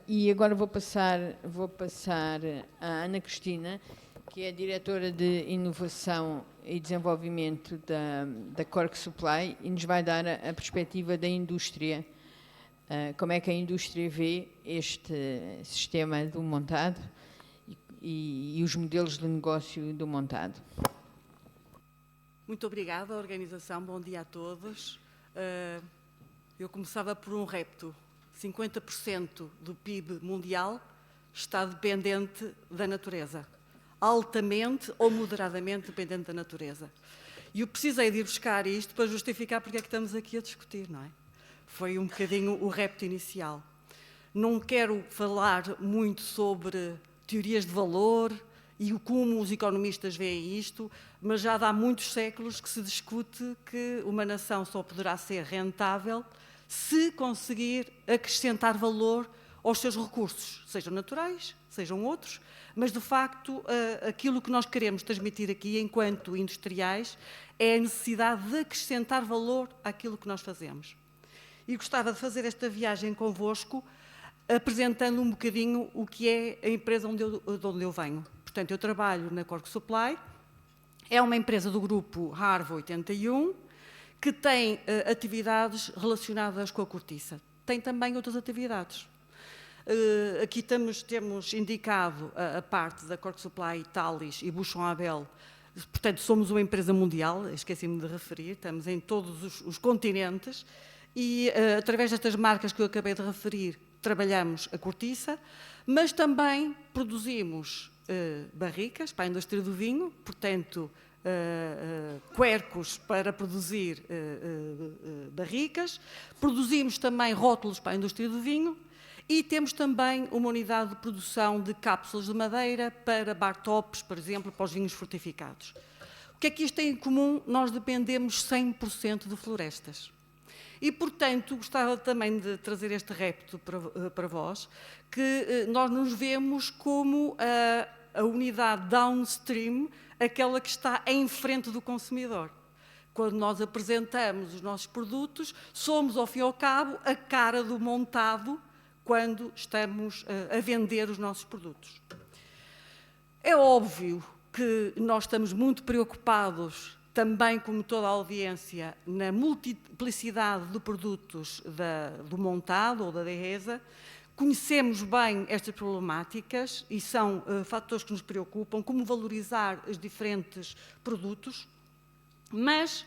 E agora vou passar à Ana Cristina, que é a diretora de Inovação e Desenvolvimento da Cork Supply, e nos vai dar a perspectiva da indústria, como é que a indústria vê este sistema do montado e os modelos de negócio do montado. Muito obrigada, organização. Bom dia a todos. Eu começava por um repto. 50% do PIB mundial está dependente da natureza. Altamente ou moderadamente dependente da natureza. E eu precisei de ir buscar isto para justificar porque é que estamos aqui a discutir, não é? Foi um bocadinho o repto inicial. Não quero falar muito sobre teorias de valor e como os economistas veem isto, mas já há muitos séculos que se discute que uma nação só poderá ser rentável se conseguir acrescentar valor aos seus recursos, sejam naturais, sejam outros, mas de facto aquilo que nós queremos transmitir aqui enquanto industriais é a necessidade de acrescentar valor àquilo que nós fazemos. E gostava de fazer esta viagem convosco apresentando um bocadinho o que é a empresa de onde eu venho. Portanto, eu trabalho na Cork Supply, é uma empresa do grupo Harvo 81, que tem atividades relacionadas com a cortiça. Tem também outras atividades. Aqui temos indicado a parte da Cork Supply, Talis e Bouchon Abel. Portanto, somos uma empresa mundial, esqueci-me de referir, estamos em todos os continentes e, através destas marcas que eu acabei de referir, trabalhamos a cortiça, mas também produzimos barricas para a indústria do vinho, portanto, quercos para produzir barricas, produzimos também rótulos para a indústria do vinho e temos também uma unidade de produção de cápsulas de madeira para bar tops, por exemplo, para os vinhos fortificados. O que é que isto tem em comum? Nós dependemos 100% de florestas. E, portanto, gostava também de trazer este repto para vós, que nós nos vemos como a unidade downstream, aquela que está em frente do consumidor. Quando nós apresentamos os nossos produtos, somos, ao fim e ao cabo, a cara do montado quando estamos a vender os nossos produtos. É óbvio que nós estamos muito preocupados também, como toda a audiência, na multiplicidade de produtos do montado ou da Dehesa. Conhecemos bem estas problemáticas e são fatores que nos preocupam, como valorizar os diferentes produtos, mas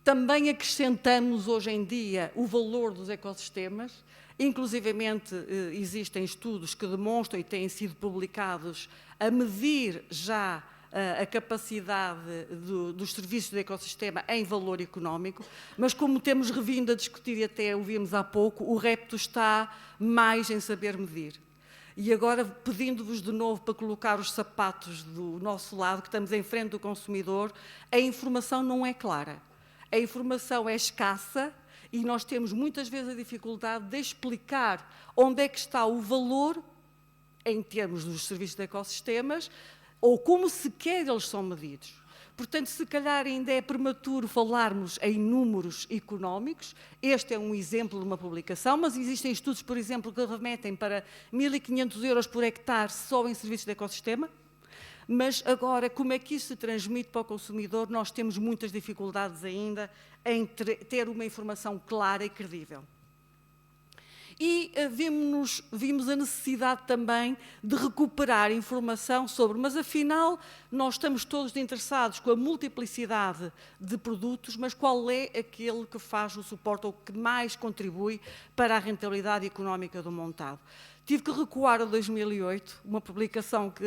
também acrescentamos hoje em dia o valor dos ecossistemas. Inclusivamente existem estudos que demonstram e têm sido publicados a medir já a capacidade dos serviços do ecossistema em valor económico, mas como temos revindo a discutir e até ouvimos há pouco, o repto está mais em saber medir. E agora, pedindo-vos de novo para colocar os sapatos do nosso lado, que estamos em frente do consumidor, a informação não é clara. A informação é escassa e nós temos muitas vezes a dificuldade de explicar onde é que está o valor em termos dos serviços de ecossistemas, ou como sequer eles são medidos. Portanto, se calhar ainda é prematuro falarmos em números económicos. Este é um exemplo de uma publicação, mas existem estudos, por exemplo, que remetem para 1.500 euros por hectare só em serviços de ecossistema. Mas agora, como é que isso se transmite para o consumidor? Nós temos muitas dificuldades ainda em ter uma informação clara e credível. E vimos a necessidade também de recuperar informação sobre, mas afinal nós estamos todos interessados com a multiplicidade de produtos, mas qual é aquele que faz o suporte ou que mais contribui para a rentabilidade económica do montado? Tive que recuar a 2008, uma publicação que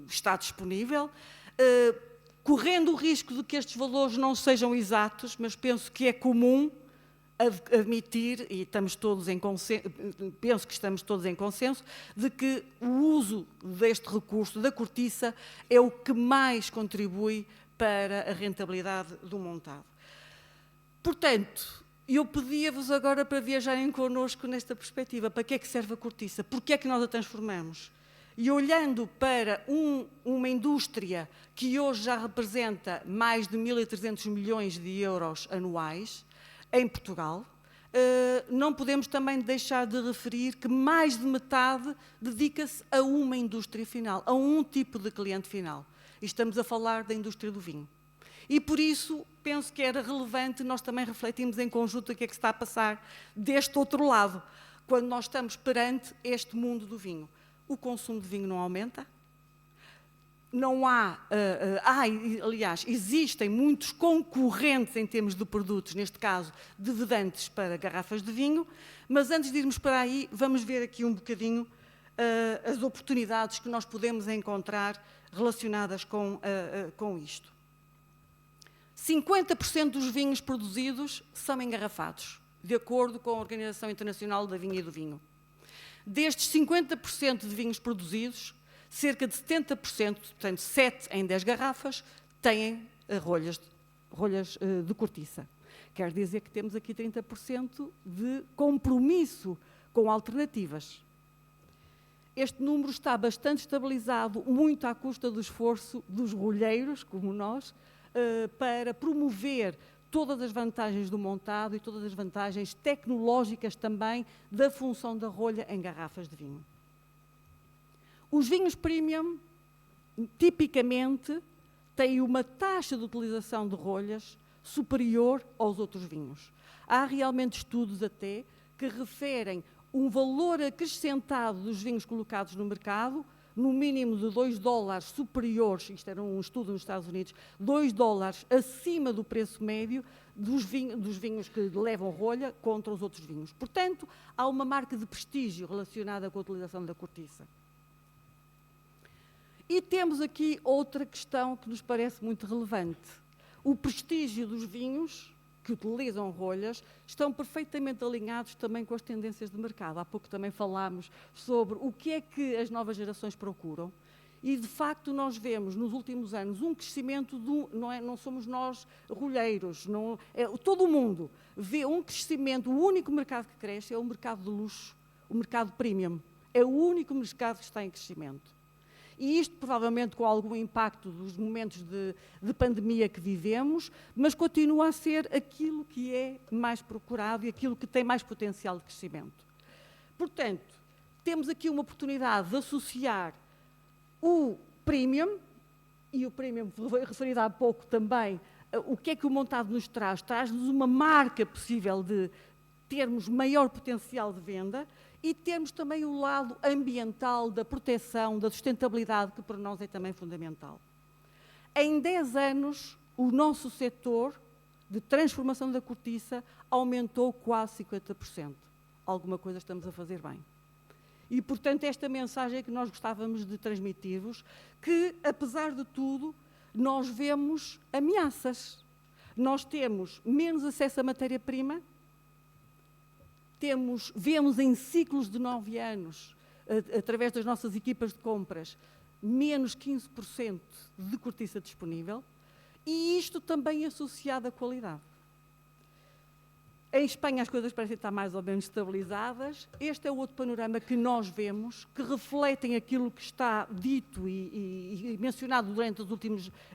está disponível, correndo o risco de que estes valores não sejam exatos, mas penso que é comum admitir, e estamos todos em consenso, penso que estamos todos em consenso, de que o uso deste recurso, da cortiça, é o que mais contribui para a rentabilidade do montado. Portanto, eu pedia-vos agora para viajarem connosco nesta perspectiva. Para que é que serve a cortiça? Porquê é que nós a transformamos? E olhando para uma indústria que hoje já representa mais de 1.300 milhões de euros anuais, em Portugal, não podemos também deixar de referir que mais de metade dedica-se a uma indústria final, a um tipo de cliente final. E estamos a falar da indústria do vinho. E por isso penso que era relevante nós também refletirmos em conjunto o que é que se está a passar deste outro lado, quando nós estamos perante este mundo do vinho. O consumo de vinho não aumenta. Não há, aliás, existem muitos concorrentes em termos de produtos, neste caso, de vedantes para garrafas de vinho, mas antes de irmos para aí, vamos ver aqui um bocadinho as oportunidades que nós podemos encontrar relacionadas com isto. 50% dos vinhos produzidos são engarrafados, de acordo com a Organização Internacional da Vinha e do Vinho. Destes 50% de vinhos produzidos, cerca de 70%, portanto 7 em 10 garrafas, têm rolhas de cortiça. Quer dizer que temos aqui 30% de compromisso com alternativas. Este número está bastante estabilizado, muito à custa do esforço dos rolheiros, como nós, para promover todas as vantagens do montado e todas as vantagens tecnológicas também da função da rolha em garrafas de vinho. Os vinhos premium, tipicamente, têm uma taxa de utilização de rolhas superior aos outros vinhos. Há realmente estudos até que referem um valor acrescentado dos vinhos colocados no mercado, no mínimo de $2 superiores, isto era um estudo nos Estados Unidos, $2 acima do preço médio dos vinhos que levam rolha contra os outros vinhos. Portanto, há uma marca de prestígio relacionada com a utilização da cortiça. E temos aqui outra questão que nos parece muito relevante. O prestígio dos vinhos que utilizam rolhas estão perfeitamente alinhados também com as tendências de mercado. Há pouco também falámos sobre o que é que as novas gerações procuram e, de facto, nós vemos nos últimos anos um crescimento, não somos nós rolheiros, todo o mundo vê um crescimento. O único mercado que cresce é o mercado de luxo, o mercado premium. É o único mercado que está em crescimento. E isto provavelmente com algum impacto dos momentos de pandemia que vivemos, mas continua a ser aquilo que é mais procurado e aquilo que tem mais potencial de crescimento. Portanto, temos aqui uma oportunidade de associar o premium, e o premium foi referido há pouco também, o que é que o montado nos traz? Traz-nos uma marca possível de termos maior potencial de venda, e temos também o lado ambiental, da proteção, da sustentabilidade, que para nós é também fundamental. Em 10 anos, o nosso setor de transformação da cortiça aumentou quase 50%. Alguma coisa estamos a fazer bem. E, portanto, esta mensagem é que nós gostávamos de transmitir-vos, que, apesar de tudo, nós vemos ameaças. Nós temos menos acesso à matéria-prima, vemos em ciclos de 9 anos, através das nossas equipas de compras, menos 15% de cortiça disponível, e isto também associado à qualidade. Em Espanha as coisas parecem estar mais ou menos estabilizadas. Este é o outro panorama que nós vemos, que refletem aquilo que está dito e mencionado durante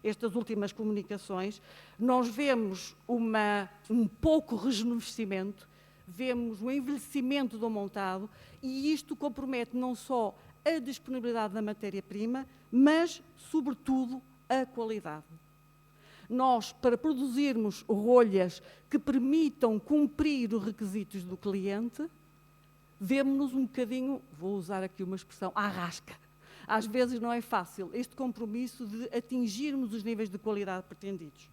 estas últimas comunicações. Nós vemos um pouco rejuvenescimento, vemos o envelhecimento do montado, e isto compromete não só a disponibilidade da matéria-prima, mas, sobretudo, a qualidade. Nós, para produzirmos rolhas que permitam cumprir os requisitos do cliente, vemos-nos um bocadinho, vou usar aqui uma expressão, à rasca. Às vezes não é fácil este compromisso de atingirmos os níveis de qualidade pretendidos.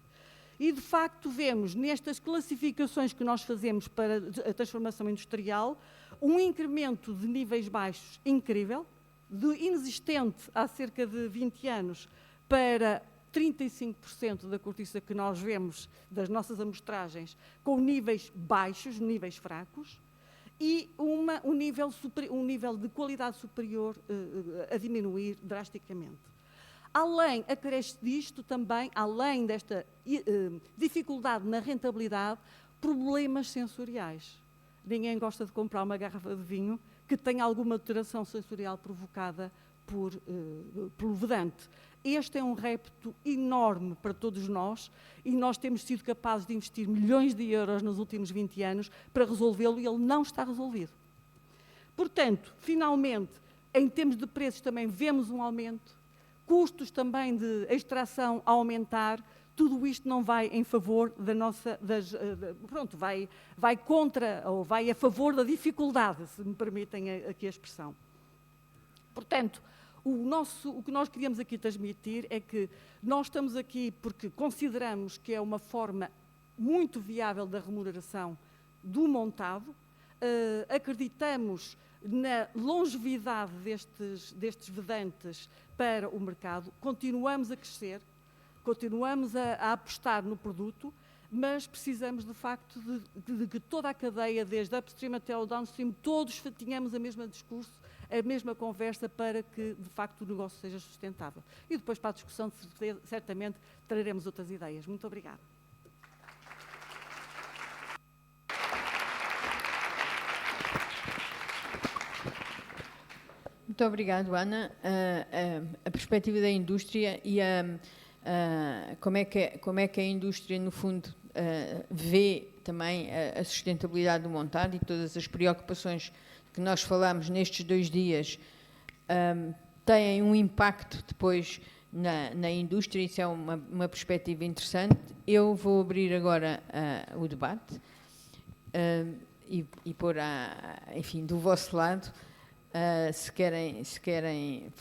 E, de facto, vemos nestas classificações que nós fazemos para a transformação industrial um incremento de níveis baixos incrível, inexistente há cerca de 20 anos, para 35% da cortiça que nós vemos das nossas amostragens com níveis baixos, níveis fracos, e um nível de qualidade superior a diminuir drasticamente. Acresce disto também, além desta dificuldade na rentabilidade, problemas sensoriais. Ninguém gosta de comprar uma garrafa de vinho que tenha alguma alteração sensorial provocada pelo vedante. Este é um repto enorme para todos nós e nós temos sido capazes de investir milhões de euros nos últimos 20 anos para resolvê-lo e ele não está resolvido. Portanto, finalmente, em termos de preços também vemos um aumento, custos também de extração a aumentar, tudo isto não vai em favor da nossa, vai contra ou vai a favor da dificuldade, se me permitem aqui a expressão. Portanto, o que nós queríamos aqui transmitir é que nós estamos aqui porque consideramos que é uma forma muito viável da remuneração do montado, acreditamos na longevidade destes vedantes para o mercado, continuamos a crescer, continuamos a apostar no produto, mas precisamos, de facto, de que toda a cadeia, desde upstream até ao downstream, todos tenhamos o mesmo discurso, a mesma conversa para que, de facto, o negócio seja sustentável. E depois, para a discussão, certamente, traremos outras ideias. Muito obrigada. Muito obrigado, Ana. A perspectiva da indústria e como é que a indústria, no fundo, vê também a sustentabilidade do montado e todas as preocupações que nós falamos nestes 2 dias têm um impacto depois na indústria. Isso é uma perspectiva interessante. Eu vou abrir agora o debate e pôr, enfim, do vosso lado, se querem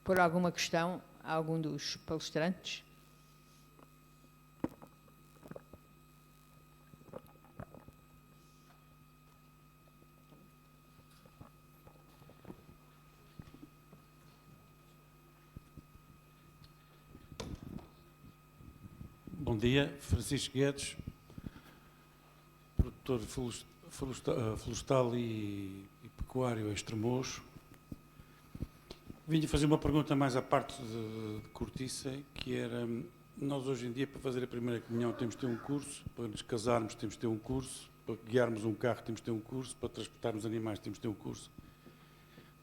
pôr alguma questão a algum dos palestrantes. Bom dia, Francisco Guedes, produtor florestal e pecuário em Estremoz. Vinha fazer uma pergunta mais à parte de cortiça, que era, nós hoje em dia, para fazer a primeira comunhão, temos de ter um curso, para nos casarmos temos de ter um curso, para guiarmos um carro temos de ter um curso, para transportarmos animais temos de ter um curso.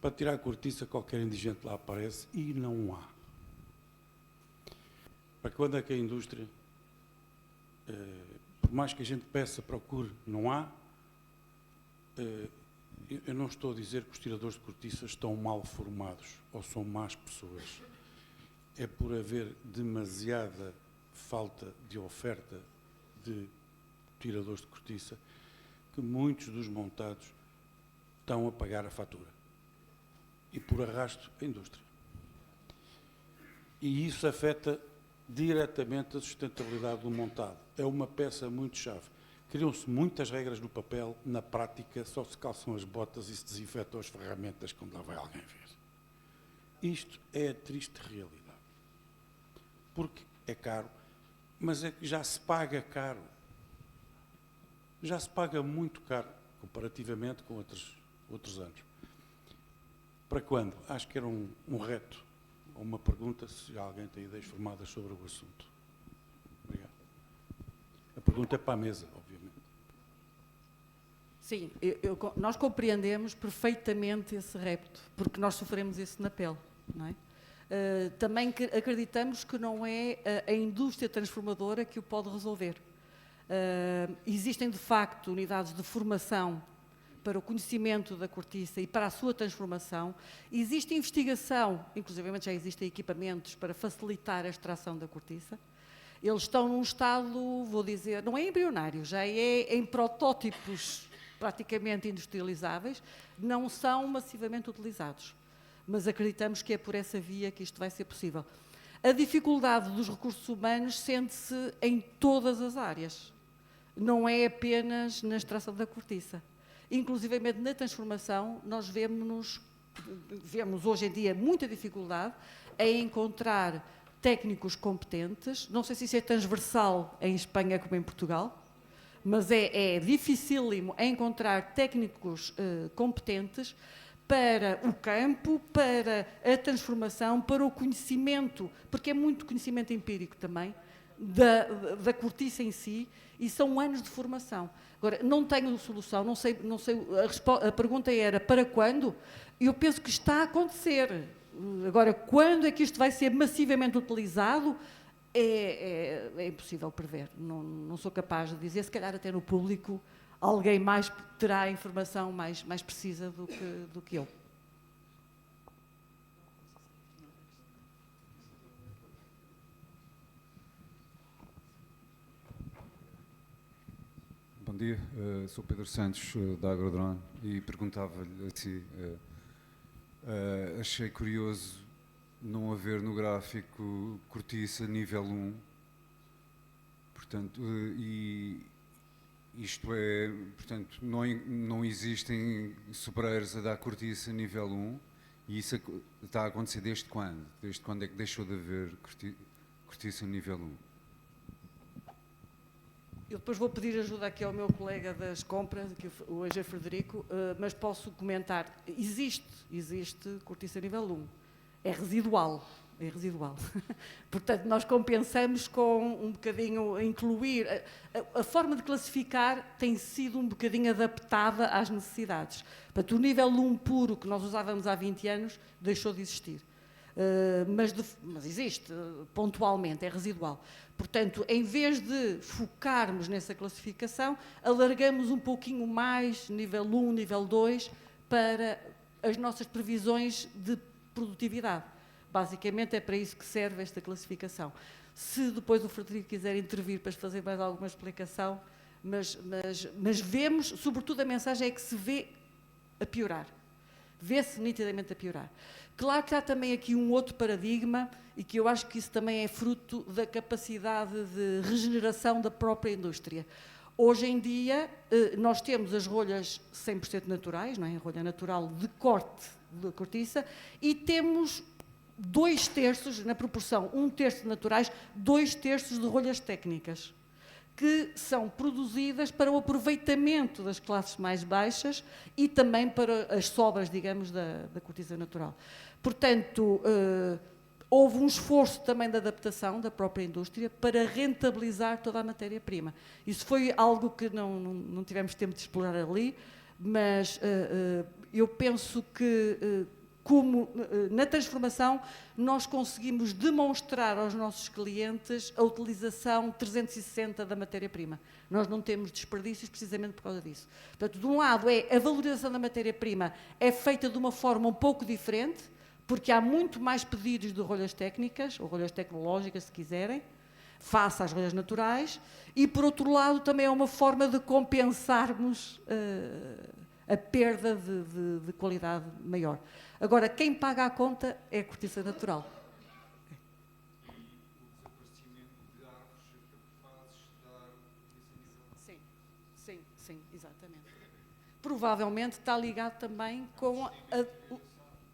Para tirar a cortiça, qualquer indigente lá aparece e não há. Para quando é que a indústria, por mais que a gente peça, procure, não há. Eu não estou a dizer que os tiradores de cortiça estão mal formados ou são más pessoas. É por haver demasiada falta de oferta de tiradores de cortiça que muitos dos montados estão a pagar a fatura. E por arrasto a indústria. E isso afeta diretamente a sustentabilidade do montado. É uma peça muito chave. Criam-se muitas regras no papel, na prática só se calçam as botas e se desinfetam as ferramentas quando lá vai alguém ver. Isto é a triste realidade. Porque é caro, mas é que já se paga caro. Já se paga muito caro, comparativamente com outros anos. Para quando? Acho que era um reto, ou uma pergunta, se alguém tem ideias formadas sobre o assunto. Obrigado. A pergunta é para a mesa, obviamente. Sim, nós compreendemos perfeitamente esse repto, porque nós sofremos isso na pele, não é? Também acreditamos que não é a indústria transformadora que o pode resolver. Existem, de facto, unidades de formação para o conhecimento da cortiça e para a sua transformação. Existe investigação, inclusive já existem equipamentos para facilitar a extração da cortiça. Eles estão num estado, vou dizer, não é embrionário, já é em protótipos praticamente industrializáveis, não são massivamente utilizados. Mas acreditamos que é por essa via que isto vai ser possível. A dificuldade dos recursos humanos sente-se em todas as áreas. Não é apenas na extração da cortiça. Inclusivamente na transformação, nós vemos hoje em dia muita dificuldade em encontrar técnicos competentes. Não sei se isso é transversal em Espanha como em Portugal, mas é dificílimo encontrar técnicos competentes para o campo, para a transformação, para o conhecimento, porque é muito conhecimento empírico também, da cortiça em si, e são anos de formação. Agora, não tenho solução, não sei a pergunta era para quando? Eu penso que está a acontecer. Agora, quando é que isto vai ser massivamente utilizado? É impossível prever. Não sou capaz de dizer, se calhar até no público alguém mais terá a informação mais precisa do que eu. Bom dia, sou Pedro Santos, da Agrodrone, e perguntava-lhe assim, achei curioso não haver no gráfico cortiça nível 1, portanto, e isto é, portanto, não existem sobreiros a dar cortiça nível 1, e isso está a acontecer desde quando? Desde quando é que deixou de haver cortiça nível 1? Eu depois vou pedir ajuda aqui ao meu colega das compras, que hoje é Frederico, mas posso comentar. Existe cortiça nível 1. É residual. Portanto, nós compensamos com um bocadinho, incluir. A forma de classificar tem sido um bocadinho adaptada às necessidades. Portanto, o nível 1 puro que nós usávamos há 20 anos deixou de existir. Mas existe, pontualmente, é residual. Portanto, em vez de focarmos nessa classificação, alargamos um pouquinho mais nível 1, nível 2, para as nossas previsões de produtividade. Basicamente é para isso que serve esta classificação. Se depois o Frederico quiser intervir para fazer mais alguma explicação, mas vemos, sobretudo a mensagem é que se vê a piorar. Vê-se nitidamente a piorar. Claro que há também aqui um outro paradigma e que eu acho que isso também é fruto da capacidade de regeneração da própria indústria. Hoje em dia, nós temos as rolhas 100% naturais, não é? A rolha natural de corte de cortiça, e temos 2/3, na proporção 1/3 naturais, 2/3 de rolhas técnicas, que são produzidas para o aproveitamento das classes mais baixas e também para as sobras, digamos, da cortiça natural. Portanto, houve um esforço também de adaptação da própria indústria para rentabilizar toda a matéria-prima. Isso foi algo que não tivemos tempo de explorar ali, mas eu penso que, como na transformação, nós conseguimos demonstrar aos nossos clientes a utilização 360 da matéria-prima. Nós não temos desperdícios precisamente por causa disso. Portanto, de um lado, a valorização da matéria-prima é feita de uma forma um pouco diferente, porque há muito mais pedidos de rolhas técnicas, ou rolhas tecnológicas, se quiserem, face às rolhas naturais, e, por outro lado, também é uma forma de compensarmos a perda de qualidade maior. Agora, quem paga a conta é a cortiça natural. Sim, exatamente. Provavelmente está ligado também com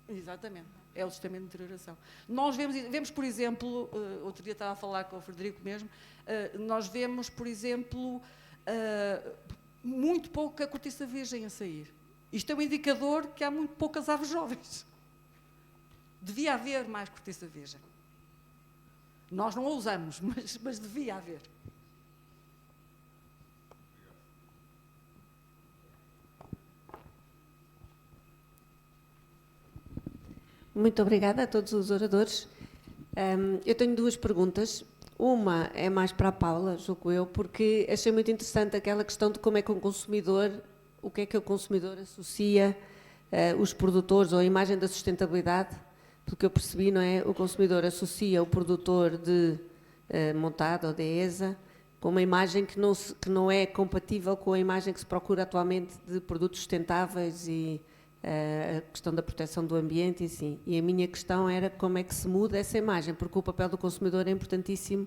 exatamente, é o sistema de deterioração. Nós vemos, por exemplo, outro dia estava a falar com o Frederico mesmo, nós vemos, por exemplo, muito pouca cortiça virgem a sair. Isto é um indicador que há muito poucas aves jovens. Devia haver mais cortiça virgem. Nós não a usamos, mas devia haver. Muito obrigada a todos os oradores. Eu tenho duas perguntas. Uma é mais para a Paula, julgo eu, porque achei muito interessante aquela questão de como é que um consumidor, o que é que o consumidor associa os produtores ou a imagem da sustentabilidade, pelo que eu percebi, não é? O consumidor associa o produtor de montado ou de ESA com uma imagem que não é compatível com a imagem que se procura atualmente de produtos sustentáveis e a questão da proteção do ambiente e sim. E a minha questão era como é que se muda essa imagem, porque o papel do consumidor é importantíssimo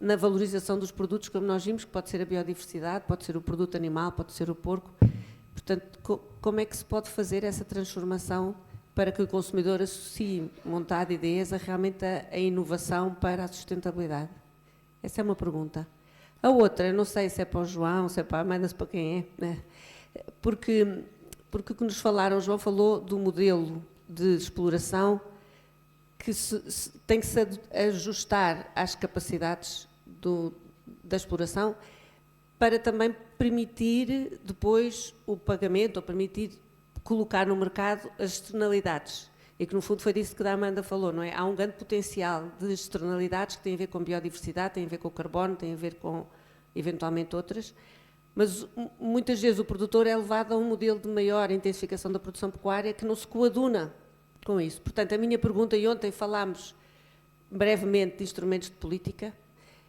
na valorização dos produtos, como nós vimos, que pode ser a biodiversidade, pode ser o produto animal, pode ser o porco. Portanto, como é que se pode fazer essa transformação para que o consumidor associe Montado e DESA realmente a inovação para a sustentabilidade? Essa é uma pergunta. A outra, eu não sei se é para o João, se é para a Amanda, se é para quem é, né? Porque o que nos falaram, o João falou do modelo de exploração que tem que se ajustar às capacidades da exploração para também permitir depois o pagamento, ou permitir colocar no mercado as externalidades. E que, no fundo, foi disso que a Amanda falou, não é? Há um grande potencial de externalidades que têm a ver com biodiversidade, têm a ver com o carbono, têm a ver com, eventualmente, outras. Mas, muitas vezes, o produtor é levado a um modelo de maior intensificação da produção pecuária que não se coaduna com isso. Portanto, a minha pergunta, e ontem falámos brevemente de instrumentos de política,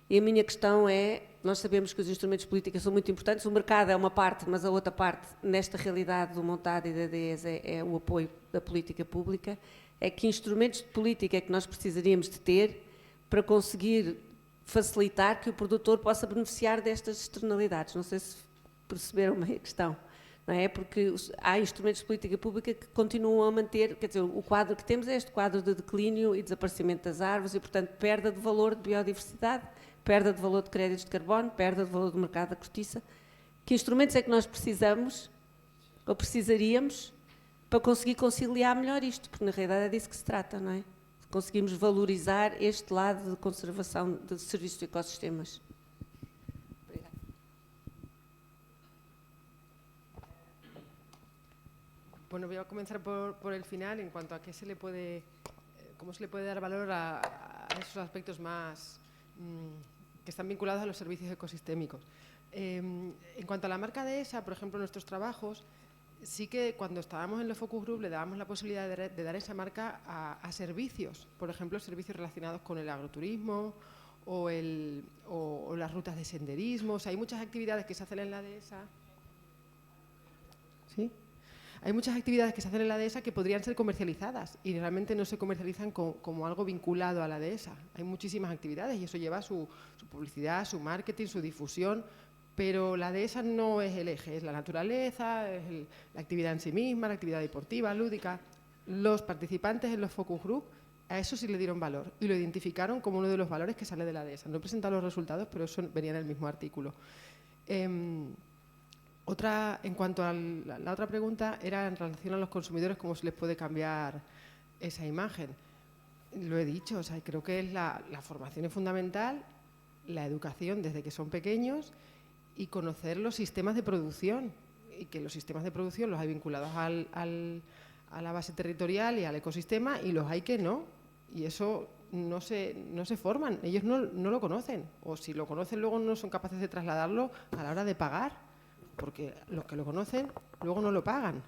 e a minha questão é, nós sabemos que os instrumentos de política são muito importantes, o mercado é uma parte, mas a outra parte, nesta realidade do Montado e da DESA, é o apoio da política pública, é que instrumentos de política é que nós precisaríamos de ter para conseguir facilitar que o produtor possa beneficiar destas externalidades. Não sei se perceberam bem a questão, não é? Porque há instrumentos de política pública que continuam a manter, quer dizer, o quadro que temos é este quadro de declínio e desaparecimento das árvores e, portanto, perda de valor de biodiversidade, perda de valor de créditos de carbono, perda de valor do mercado da cortiça. Que instrumentos é que nós precisamos, ou precisaríamos, para conseguir conciliar melhor isto? Porque, na realidade, é disso que se trata, não é? Conseguimos valorizar este lado de conservação de serviços de ecossistemas. Obrigada. Bueno, voy a comenzar por el final en cuanto a qué se le puede, cómo se le puede dar valor a esos aspectos más que están vinculados a los servicios ecosistémicos. En cuanto a la marca DESA, por ejemplo, en nuestros trabajos, sí que cuando estábamos en los focus group le dábamos la posibilidad de dar esa marca a servicios, por ejemplo, servicios relacionados con el agroturismo o las rutas de senderismo. O sea, hay muchas actividades que se hacen en la DESA. ¿Sí? Hay muchas actividades que se hacen en la DESA que podrían ser comercializadas y realmente no se comercializan como algo vinculado a la DESA. Hay muchísimas actividades y eso lleva su publicidad, su marketing, su difusión, pero la DESA no es el eje, es la naturaleza, es la actividad en sí misma, la actividad deportiva, lúdica. Los participantes en los focus group a eso sí le dieron valor y lo identificaron como uno de los valores que sale de la DESA. No he presentado los resultados, pero eso venía en el mismo artículo. En cuanto a la otra pregunta, era en relación a los consumidores, cómo se les puede cambiar esa imagen. Lo he dicho, o sea, creo que es la formación es fundamental, la educación desde que son pequeños y conocer los sistemas de producción, y que los sistemas de producción los hay vinculados a la base territorial y al ecosistema, y los hay que no, y eso no se forman, ellos no lo conocen, o si lo conocen luego no son capaces de trasladarlo a la hora de pagar, porque los que lo conocen luego no lo pagan.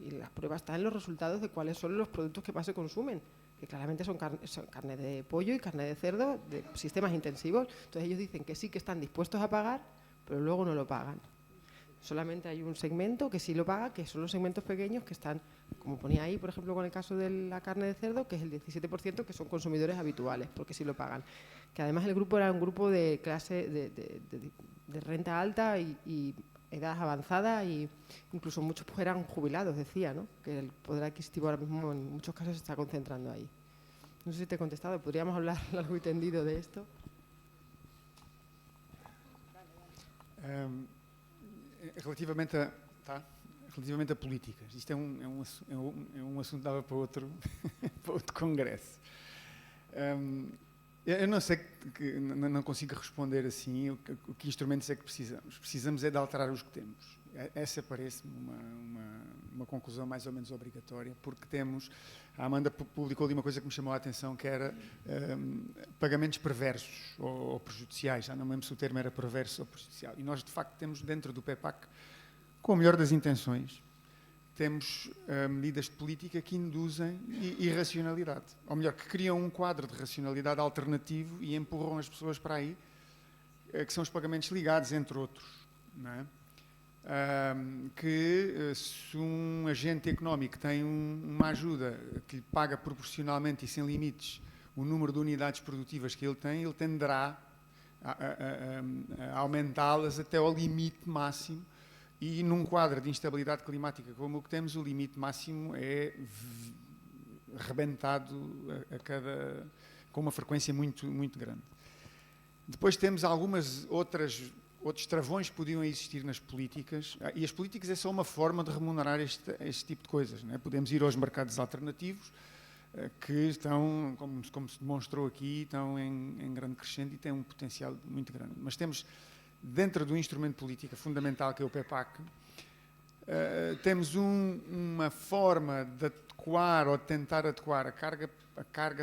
Y las pruebas están en los resultados de cuáles son los productos que más se consumen, que claramente son carne de pollo y carne de cerdo de sistemas intensivos. Entonces ellos dicen que sí que están dispuestos a pagar, pero luego no lo pagan. Solamente hay un segmento que sí lo paga, que son los segmentos pequeños que están, como ponía ahí, por ejemplo, con el caso de la carne de cerdo, que es el 17%, que son consumidores habituales, porque sí lo pagan. Que además el grupo era un grupo de clase de renta alta y edad avanzada, y incluso muchos pues eran jubilados, decía, ¿no? Que el poder adquisitivo ahora mismo en muchos casos se está concentrando ahí. No sé si te he contestado, podríamos hablar largo y tendido de esto. Relativamente a políticas, isto é um assunto que dava para outro congresso. Eu não sei, não consigo responder assim o que instrumentos é que precisamos. Precisamos é de alterar os que temos. Essa parece-me uma conclusão mais ou menos obrigatória, porque temos, a Amanda publicou ali uma coisa que me chamou a atenção, que era pagamentos perversos ou prejudiciais, já não me lembro se o termo era perverso ou prejudicial. E nós, de facto, temos dentro do PEPAC, com a melhor das intenções, temos medidas de política que induzem irracionalidade. Ou melhor, que criam um quadro de racionalidade alternativo e empurram as pessoas para aí, que são os pagamentos ligados, entre outros. Não é? Que se um agente económico tem uma ajuda que lhe paga proporcionalmente e sem limites o número de unidades produtivas que ele tenderá a aumentá-las até ao limite máximo E num quadro de instabilidade climática como o que temos, o limite máximo é rebentado com uma frequência muito, muito grande. Depois temos outros travões que podiam existir nas políticas, e as políticas é só uma forma de remunerar este tipo de coisas. Não é? Podemos ir aos mercados alternativos, que estão, como se demonstrou aqui, estão em grande crescente e têm um potencial muito grande. Mas temos, dentro do instrumento de política fundamental, que é o PEPAC, temos uma forma de adequar ou de tentar adequar a carga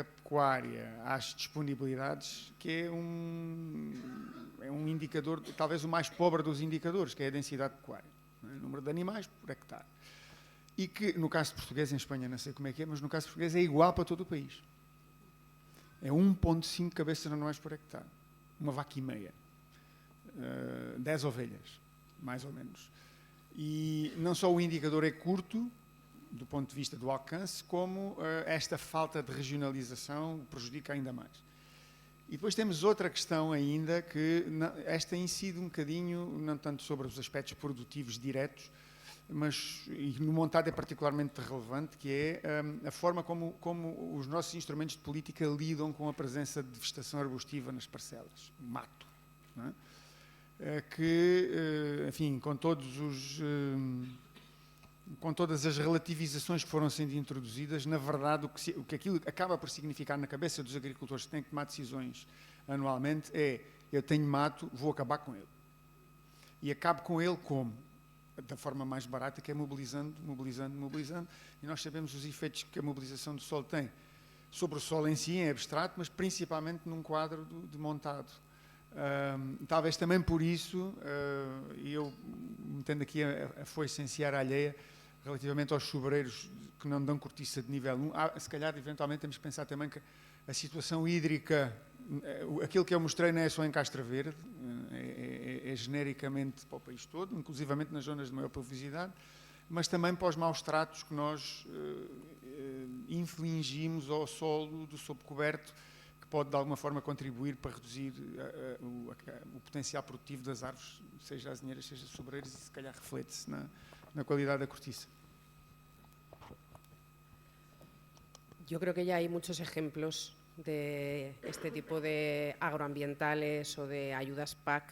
pecuária às disponibilidades, que é um indicador, talvez o mais pobre dos indicadores, que é a densidade pecuária, não é? O número de animais por hectare. E que, no caso português, em Espanha não sei como é que é, mas no caso português é igual para todo o país. É 1,5 cabeças anuais por hectare. Uma vaca e meia. 10 ovelhas, mais ou menos. E não só o indicador é curto, do ponto de vista do alcance, como esta falta de regionalização prejudica ainda mais. E depois temos outra questão ainda, que esta incide um bocadinho, não tanto sobre os aspectos produtivos diretos, mas e no montado é particularmente relevante, que é a forma como os nossos instrumentos de política lidam com a presença de vegetação arbustiva nas parcelas, mato, não é? Que, enfim, com todas as relativizações que foram sendo introduzidas, na verdade, o que aquilo acaba por significar na cabeça dos agricultores que têm que tomar decisões anualmente é: eu tenho mato, vou acabar com ele. E acabo com ele como? Da forma mais barata, que é mobilizando. E nós sabemos os efeitos que a mobilização do solo tem sobre o solo em si, em abstrato, mas principalmente num quadro de montado. Talvez também por isso, e eu metendo aqui a foice em seara alheia, relativamente aos sobreiros que não dão cortiça de nível 1, se calhar eventualmente temos que pensar também que a situação hídrica, aquilo que eu mostrei não é só em Castra Verde, é genericamente para o país todo, inclusivamente nas zonas de maior pluviosidade, mas também para os maus tratos que nós infligimos ao solo do sobrecoberto, que pode de alguma forma contribuir para reduzir o potencial produtivo das árvores, seja azinheiras, seja sobreiras, e se calhar reflete-se na qualidade da cortiça. Yo creo que ya hay muchos ejemplos de este tipo de agroambientales o de ayudas PAC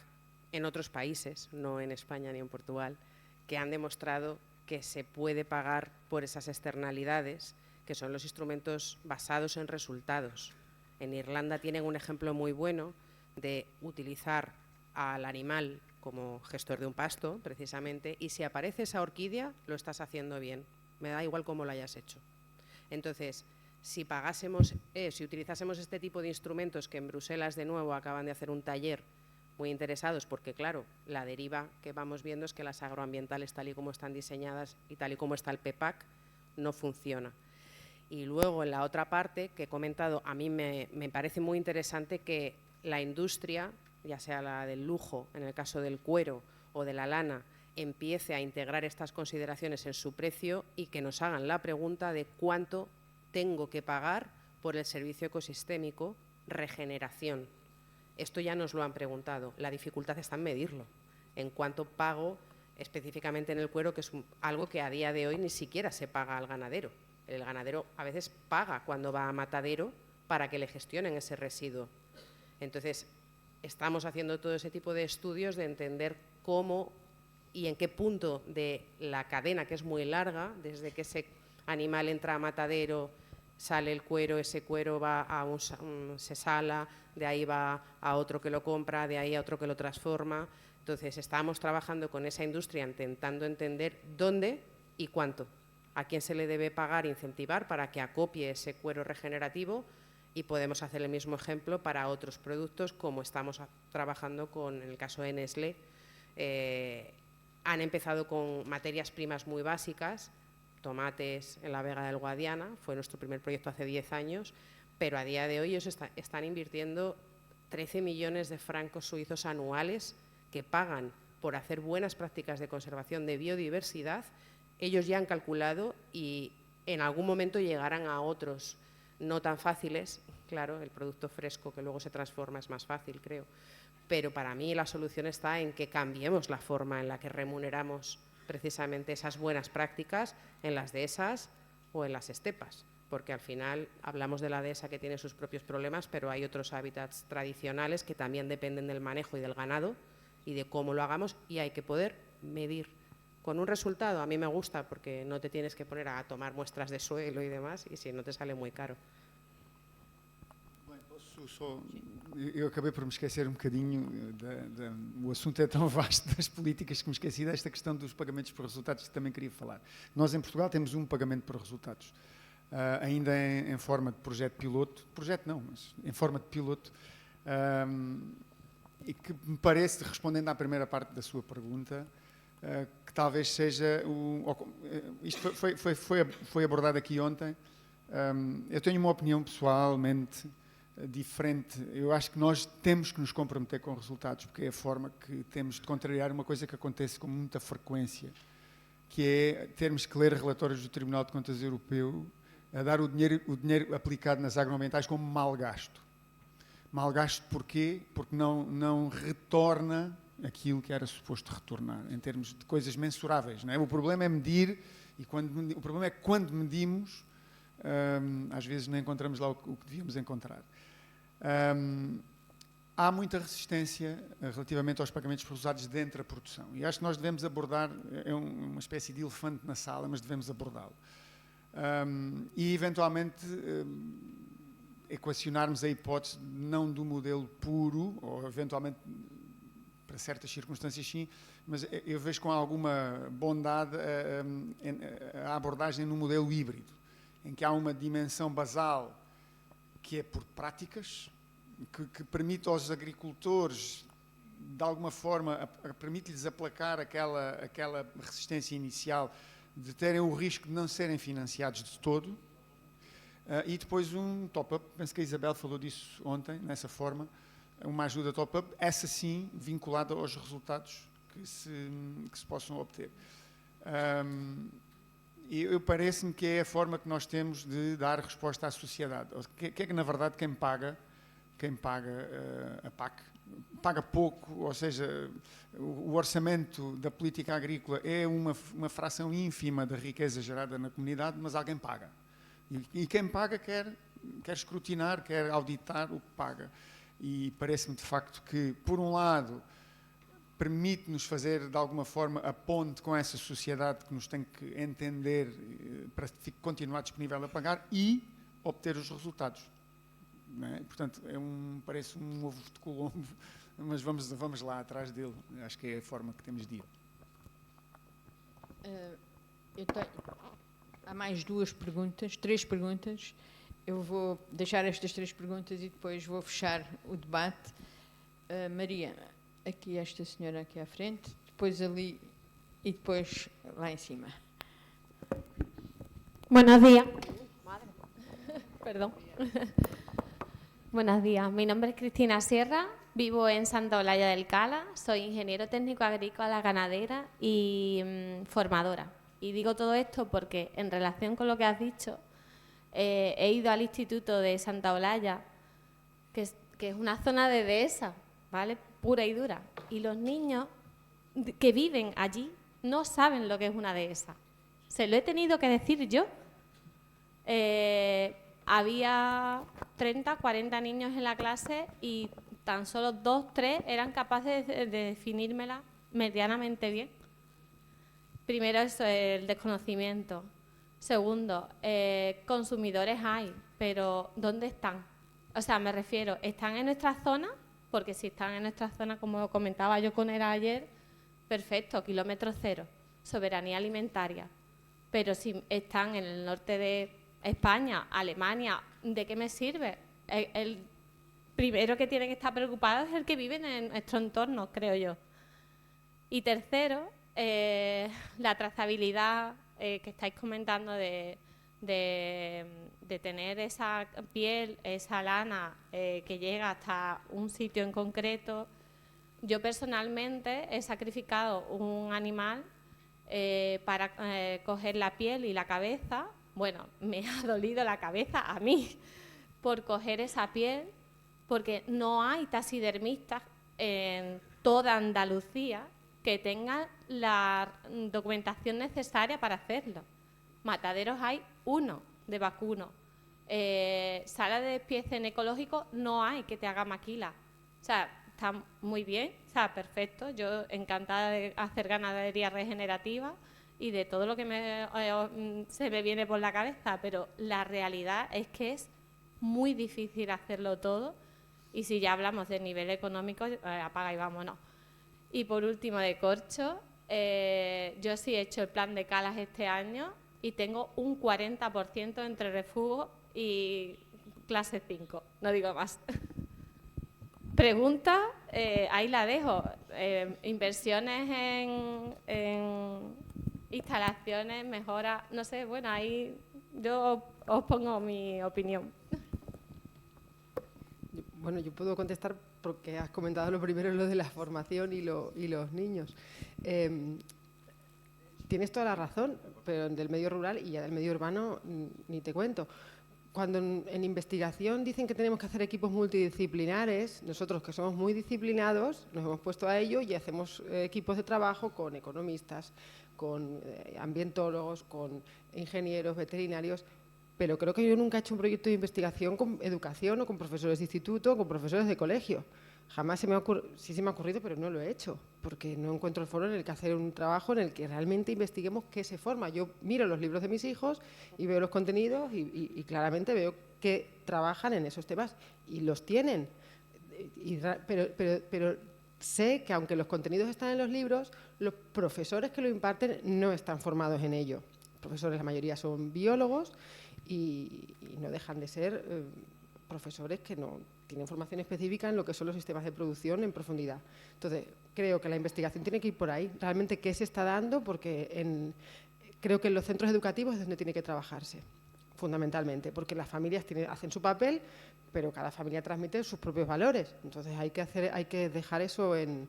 en otros países, no en España ni en Portugal, que han demostrado que se puede pagar por esas externalidades, que son los instrumentos basados en resultados. En Irlanda tienen un ejemplo muy bueno de utilizar al animal como gestor de un pasto, precisamente, y si aparece esa orquídea, lo estás haciendo bien. Me da igual cómo lo hayas hecho. Entonces, si utilizásemos este tipo de instrumentos, que en Bruselas de nuevo acaban de hacer un taller muy interesados, porque claro, la deriva que vamos viendo es que las agroambientales, tal y como están diseñadas y tal y como está el PEPAC, no funciona. Y luego, en la otra parte que he comentado, a mí me parece muy interesante que la industria, ya sea la del lujo, en el caso del cuero o de la lana, empiece a integrar estas consideraciones en su precio y que nos hagan la pregunta de cuánto tengo que pagar por el servicio ecosistémico regeneración. Esto ya nos lo han preguntado. La dificultad está en medirlo. En cuánto pago específicamente en el cuero, que es algo que a día de hoy ni siquiera se paga al ganadero. El ganadero a veces paga cuando va a matadero para que le gestionen ese residuo. Entonces, estamos haciendo todo ese tipo de estudios de entender cómo y en qué punto de la cadena, que es muy larga, desde que ese animal entra a matadero, sale el cuero, ese cuero va se sala, de ahí va a otro que lo compra, de ahí a otro que lo transforma. Entonces, estamos trabajando con esa industria intentando entender dónde y cuánto, a quién se le debe pagar, incentivar para que acopie ese cuero regenerativo, y podemos hacer el mismo ejemplo para otros productos, como estamos trabajando en el caso de Nestlé. Han empezado con materias primas muy básicas, tomates en la Vega del Guadiana, fue nuestro primer proyecto hace 10 años, pero a día de hoy ellos están invirtiendo 13 millones de francos suizos anuales que pagan por hacer buenas prácticas de conservación de biodiversidad. Ellos ya han calculado y en algún momento llegarán a otros no tan fáciles. Claro, el producto fresco que luego se transforma es más fácil, creo. pero para mí la solución está en que cambiemos la forma en la que remuneramos precisamente esas buenas prácticas en las dehesas o en las estepas, porque al final hablamos de la dehesa que tiene sus propios problemas, pero hay otros hábitats tradicionales que también dependen del manejo y del ganado y de cómo lo hagamos, y hay que poder medir con un resultado. A mí me gusta porque no te tienes que poner a tomar muestras de suelo y demás, y si no te sale muy caro. Eu acabei por me esquecer um bocadinho, o assunto é tão vasto das políticas que me esqueci desta questão dos pagamentos por resultados, que também queria falar. Nós em Portugal temos um pagamento por resultados, ainda em forma de projeto piloto, projeto não, mas em forma de piloto, e que me parece, respondendo à primeira parte da sua pergunta, que talvez seja, isto foi abordado aqui ontem, eu tenho uma opinião pessoalmente diferente. Eu acho que nós temos que nos comprometer com resultados, porque é a forma que temos de contrariar uma coisa que acontece com muita frequência, que é termos que ler relatórios do Tribunal de Contas Europeu a dar o dinheiro aplicado nas agroambientais como mal gasto. Mal gasto porquê? Porque não retorna aquilo que era suposto retornar, em termos de coisas mensuráveis. Não é? O problema é medir, e o problema é que quando medimos, às vezes não encontramos lá o que devíamos encontrar. Há muita resistência relativamente aos pagamentos por resultados dentro da produção, e acho que nós devemos abordar, é uma espécie de elefante na sala, mas devemos abordá-lo. E eventualmente equacionarmos a hipótese não do modelo puro, ou eventualmente para certas circunstâncias sim, mas eu vejo com alguma bondade a abordagem no modelo híbrido, em que há uma dimensão basal que é por práticas, que permite aos agricultores, de alguma forma, permite-lhes aplacar aquela resistência inicial de terem o risco de não serem financiados de todo, e depois um top-up, penso que a Isabel falou disso ontem, nessa forma, uma ajuda top-up, essa sim vinculada aos resultados que se possam obter. Eu parece-me que é a forma que nós temos de dar resposta à sociedade. Que é que, na verdade, quem paga a PAC paga pouco, ou seja, o orçamento da política agrícola é uma fração ínfima da riqueza gerada na comunidade, mas alguém paga. E quem paga quer escrutinar, quer auditar o que paga. E parece-me, de facto, que, por um lado, permite-nos fazer, de alguma forma, a ponte com essa sociedade que nos tem que entender para continuar disponível a pagar e obter os resultados. Não é? Portanto, parece um ovo de Colombo, mas vamos lá atrás dele. Acho que é a forma que temos de ir. Há mais três perguntas. Eu vou deixar estas três perguntas e depois vou fechar o debate. Maria, aqui esta senhora aqui à frente, depois ali e depois lá em cima. Buenos días. Perdón. Buenos días, mi nombre es Cristina Sierra, vivo en Santa Olalla del Cala, soy ingeniero técnico agrícola, ganadera y formadora. Y digo todo esto porque en relación con lo que has dicho, he ido al Instituto de Santa Olalla, que es una zona de dehesa, ¿vale? Pura y dura. Y los niños que viven allí no saben lo que es una dehesa. Se lo he tenido que decir yo. Había 30, 40 niños en la clase y tan solo 2, 3 eran capaces de definírmela medianamente bien. Primero, eso, el desconocimiento. Segundo, consumidores hay, pero ¿dónde están? O sea, me refiero, ¿están en nuestra zona? Porque si están en nuestra zona, como comentaba yo con él ayer, perfecto, kilómetro cero, soberanía alimentaria. Pero si están en el norte de España, Alemania, ¿de qué me sirve? El primero que tiene que estar preocupado es el que vive en nuestro entorno, creo yo. Y tercero, la trazabilidad que estáis comentando de tener esa piel, esa lana que llega hasta un sitio en concreto. Yo personalmente he sacrificado un animal para coger la piel y la cabeza. Bueno, me ha dolido la cabeza a mí por coger esa piel, porque no hay taxidermistas en toda Andalucía que tengan la documentación necesaria para hacerlo. Mataderos hay 1 de vacuno. Sala de despiece ecológico no hay que te haga maquila. O sea, está muy bien, o sea, perfecto. Yo encantada de hacer ganadería regenerativa y de todo lo que se me viene por la cabeza, pero la realidad es que es muy difícil hacerlo todo. Y si ya hablamos de nivel económico, apaga y vámonos. Y por último, de corcho, yo sí he hecho el plan de calas este año y tengo un 40% entre refugio y clase 5, no digo más. Pregunta, ahí la dejo. Inversiones en instalaciones, mejoras, no sé, bueno, ahí yo os pongo mi opinión. Bueno, yo puedo contestar porque has comentado lo primero, lo de la formación y los niños. Tienes toda la razón, pero del medio rural y ya del medio urbano ni te cuento. Cuando en investigación dicen que tenemos que hacer equipos multidisciplinares, nosotros que somos muy disciplinados nos hemos puesto a ello y hacemos equipos de trabajo con economistas, con ambientólogos, con ingenieros, veterinarios, pero creo que yo nunca he hecho un proyecto de investigación con educación o con profesores de instituto o con profesores de colegio. Jamás se me ha ocurrido, sí se me ha ocurrido, pero no lo he hecho, porque no encuentro el foro en el que hacer un trabajo en el que realmente investiguemos qué se forma. Yo miro los libros de mis hijos y veo los contenidos y claramente veo que trabajan en esos temas y los tienen. Pero sé que aunque los contenidos están en los libros, los profesores que lo imparten no están formados en ello. Los profesores, la mayoría son biólogos y no dejan de ser profesores que no tienen formación específica en lo que son los sistemas de producción en profundidad. Entonces, creo que la investigación tiene que ir por ahí. Realmente, ¿qué se está dando? Porque creo que en los centros educativos es donde tiene que trabajarse, fundamentalmente, porque las familias hacen su papel, pero cada familia transmite sus propios valores. Entonces, hay que dejar eso en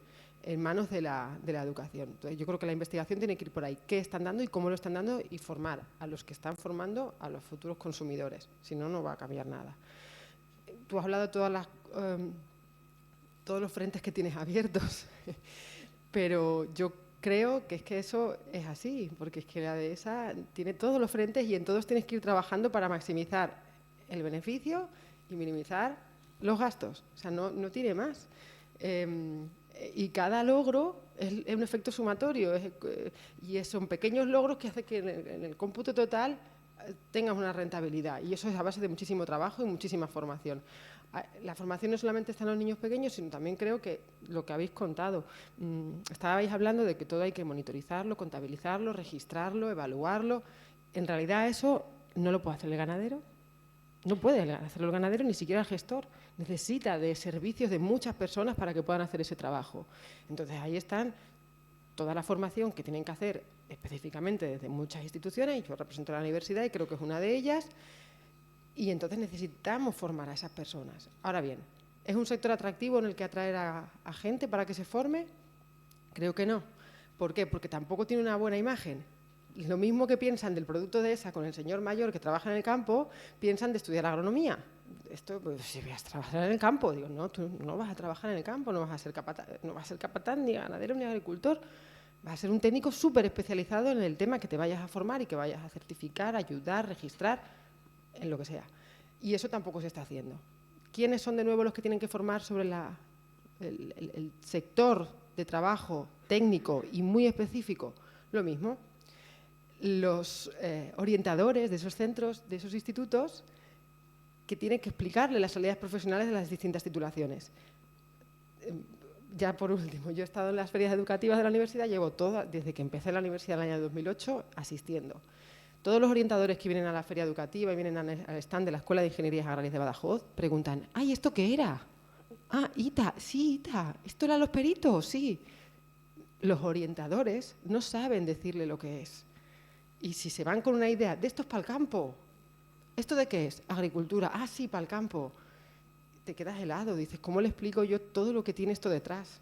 manos de la educación. Entonces, yo creo que la investigación tiene que ir por ahí. ¿Qué están dando y cómo lo están dando? Y formar a los que están formando a los futuros consumidores. Si no, no va a cambiar nada. Tú has hablado de todos los frentes que tienes abiertos, pero yo creo que es que eso es así, porque es que la dehesa tiene todos los frentes y en todos tienes que ir trabajando para maximizar el beneficio y minimizar los gastos. O sea, no tiene más. Y cada logro es un efecto sumatorio y son pequeños logros que hacen que en el cómputo total tengas una rentabilidad, y eso es a base de muchísimo trabajo y muchísima formación. La formación no solamente está en los niños pequeños, sino también creo que lo que habéis contado. Estabais hablando de que todo hay que monitorizarlo, contabilizarlo, registrarlo, evaluarlo. En realidad eso no lo puede hacer el ganadero. No puede hacerlo el ganadero, ni siquiera el gestor. Necesita de servicios de muchas personas para que puedan hacer ese trabajo. Entonces ahí están toda la formación que tienen que hacer específicamente desde muchas instituciones, y yo represento a la universidad y creo que es una de ellas, y entonces necesitamos formar a esas personas. Ahora bien, ¿es un sector atractivo en el que atraer a gente para que se forme? Creo que no. ¿Por qué? Porque tampoco tiene una buena imagen. Lo mismo que piensan del producto dehesa con el señor mayor que trabaja en el campo, piensan de estudiar agronomía. Esto, pues, si voy a trabajar en el campo, digo, no, tú no vas a trabajar en el campo, no vas a ser capataz ni ganadero ni agricultor. Vas a ser un técnico súper especializado en el tema que te vayas a formar y que vayas a certificar, ayudar, registrar, en lo que sea. Y eso tampoco se está haciendo. ¿Quiénes son de nuevo los que tienen que formar sobre el sector de trabajo técnico y muy específico? Lo mismo. Los orientadores de esos centros, de esos institutos, que tienen que explicarle las salidas profesionales de las distintas titulaciones. Ya por último, yo he estado en las ferias educativas de la universidad, llevo desde que empecé la universidad en el año 2008 asistiendo. Todos los orientadores que vienen a la feria educativa y vienen al stand de la Escuela de Ingenierías Agrarias de Badajoz preguntan, ¡ay, ¿esto qué era? Ah, ITA, sí, ITA, ¿esto eran los peritos? Sí. Los orientadores no saben decirle lo que es. Y si se van con una idea, de esto es para el campo, ¿esto de qué es? Agricultura, ah, sí, para el campo. Te quedas helado, dices, ¿cómo le explico yo todo lo que tiene esto detrás?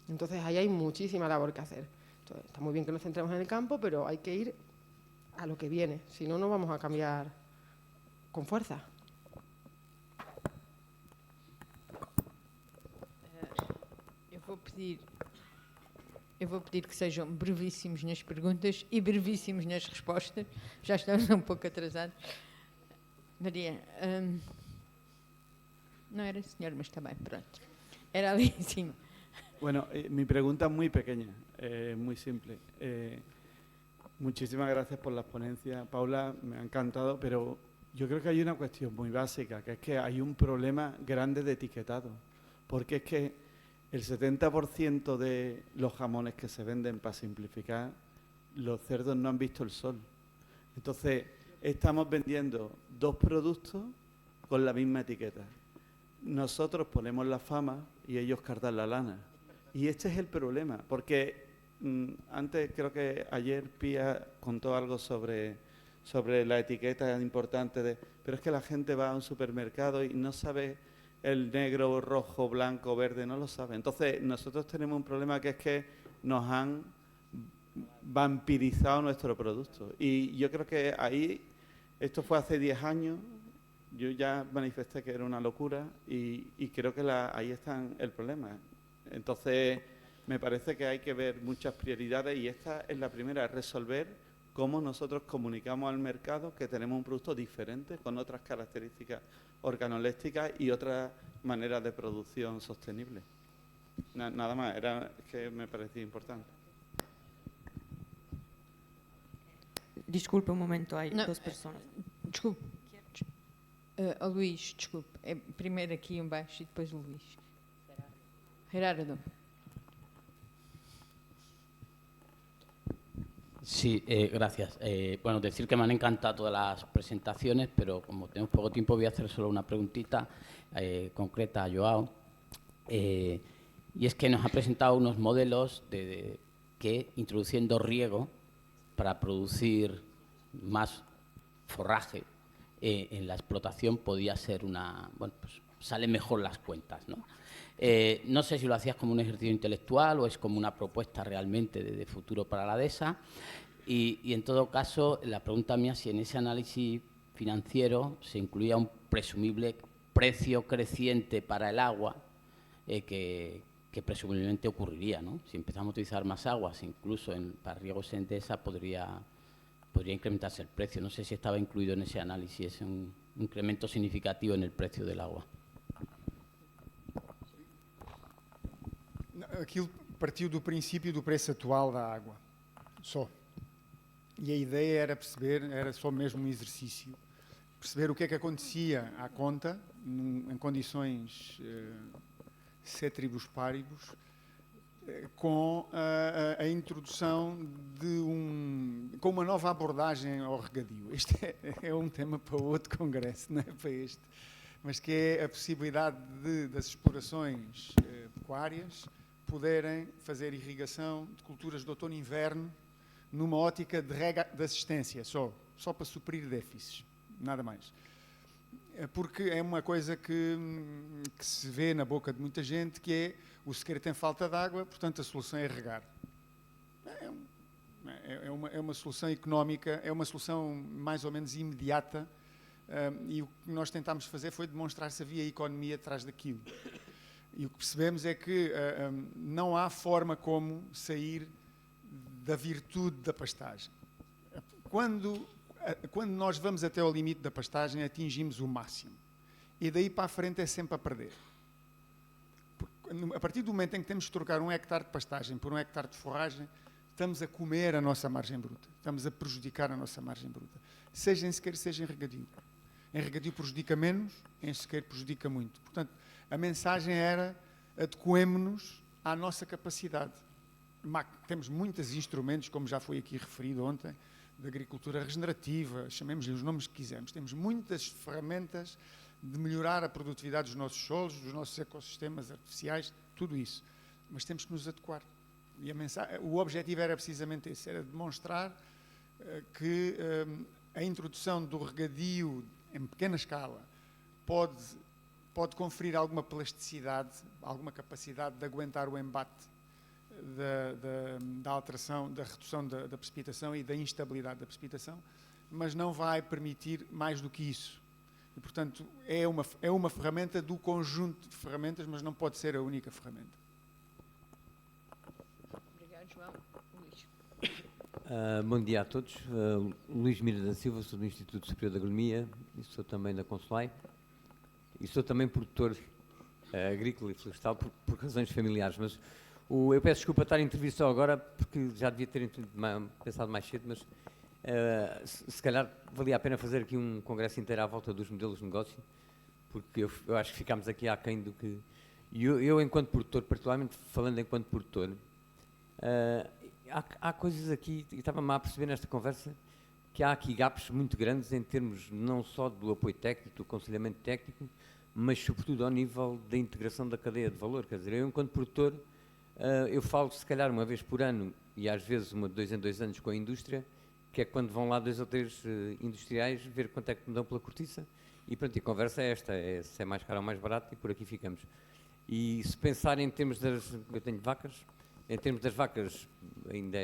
Entonces, ahí hay muchísima labor que hacer. Entonces, está muy bien que nos centremos en el campo, pero hay que ir a lo que viene, si no, no vamos a cambiar con fuerza. vou pedir que sejam brevíssimos nas perguntas e brevíssimos nas respostas. Já estamos um pouco atrasados. Maria, no era señor, mas está bien, pronto. Era ali en cima. Bueno, mi pregunta es muy pequeña, muy simple. Muchísimas gracias por las ponencias, Paula, me ha encantado, pero yo creo que hay una cuestión muy básica, que es que hay un problema grande de etiquetado, porque es que el 70% de los jamones que se venden, para simplificar, los cerdos no han visto el sol. Entonces, estamos vendiendo dos productos con la misma etiqueta. Nosotros ponemos la fama y ellos cargan la lana. Y este es el problema, porque antes, creo que ayer Pía contó algo sobre la etiqueta importante, pero es que la gente va a un supermercado y no sabe el negro, rojo, blanco, verde, no lo sabe. Entonces, nosotros tenemos un problema que es que nos han vampirizado nuestro producto. Y yo creo que ahí, esto fue hace 10 años, yo ya manifesté que era una locura y creo que ahí está el problema. Entonces, me parece que hay que ver muchas prioridades y esta es la primera, resolver cómo nosotros comunicamos al mercado que tenemos un producto diferente, con otras características organolépticas y otras maneras de producción sostenible. Nada más, era que me parecía importante. Disculpe un momento, hay dos personas. Desculpe. O Luís, desculpe. É primeiro aqui embaixo e depois o Luís. Gerardo. Sí, gracias. Bueno, decir que me han encantado todas las presentaciones, pero como tenemos poco tiempo voy a hacer solo una preguntita concreta a Joao. Y es que nos ha presentado unos modelos que introduciendo riego para producir más forraje en la explotación podía ser bueno, pues salen mejor las cuentas, ¿no? No sé si lo hacías como un ejercicio intelectual o es como una propuesta realmente de futuro para la dehesa. Y en todo caso, la pregunta mía es si en ese análisis financiero se incluía un presumible precio creciente para el agua que presumiblemente ocurriría, ¿no? Si empezamos a utilizar más aguas, incluso para riegos en dehesa, podría incrementarse el precio. No sé si estaba incluido en ese análisis un incremento significativo en el precio del agua. Aquilo partiu do princípio do preço atual da água, só. E a ideia era perceber, era só mesmo um exercício, perceber o que é que acontecia à conta, em condições cetribus paribus, com a introdução com uma nova abordagem ao regadio. Este é um tema para outro congresso, não é para este, mas que é a possibilidade das explorações pecuárias poderem fazer irrigação de culturas de outono e inverno numa ótica de assistência, só para suprir déficits, nada mais. Porque é uma coisa que se vê na boca de muita gente, que é o segredo tem falta de água, portanto a solução é regar. É uma solução económica, é uma solução mais ou menos imediata, e o que nós tentámos fazer foi demonstrar se havia economia atrás daquilo. E o que percebemos é que não há forma como sair da virtude da pastagem. Quando nós vamos até ao limite da pastagem, atingimos o máximo. E daí para a frente é sempre a perder. Porque a partir do momento em que temos que trocar 1 hectare de pastagem por 1 hectare de forragem, estamos a comer a nossa margem bruta. Estamos a prejudicar a nossa margem bruta. Seja em sequeiro, seja em regadio. Em regadio prejudica menos, em sequeiro prejudica muito. Portanto, a mensagem era: adequemo-nos à nossa capacidade. Temos muitos instrumentos, como já foi aqui referido ontem, de agricultura regenerativa, chamemos-lhe os nomes que quisermos. Temos muitas ferramentas de melhorar a produtividade dos nossos solos, dos nossos ecossistemas artificiais, tudo isso. Mas temos que nos adequar. E o objetivo era precisamente esse, era demonstrar que a introdução do regadio em pequena escala pode conferir alguma plasticidade, alguma capacidade de aguentar o embate da alteração, da redução da precipitação e da instabilidade da precipitação, mas não vai permitir mais do que isso. E, portanto, é uma ferramenta do conjunto de ferramentas, mas não pode ser a única ferramenta. João, Luís. Bom dia a todos. Luís Mira da Silva, sou do Instituto Superior de Agronomia e sou também da Consolai. E sou também produtor agrícola e florestal por razões familiares. Mas eu peço desculpa estar em entrevista só agora, porque já devia ter pensado mais cedo, mas se calhar valia a pena fazer aqui um congresso inteiro à volta dos modelos de negócio, porque eu acho que ficámos aqui aquém do que... Eu enquanto produtor, particularmente falando enquanto produtor, há coisas aqui, e estava-me a perceber nesta conversa, que há aqui gaps muito grandes em termos não só do apoio técnico, do aconselhamento técnico, mas sobretudo ao nível da integração da cadeia de valor. Quer dizer, eu enquanto produtor, eu falo se calhar uma vez por ano e às vezes de 2 em 2 anos com a indústria, que é quando vão lá 2 ou 3 industriais ver quanto é que me dão pela cortiça, e pronto, a conversa é esta, se é mais caro ou mais barato, e por aqui ficamos. E se pensar em termos das... Eu tenho vacas, em termos das vacas, ainda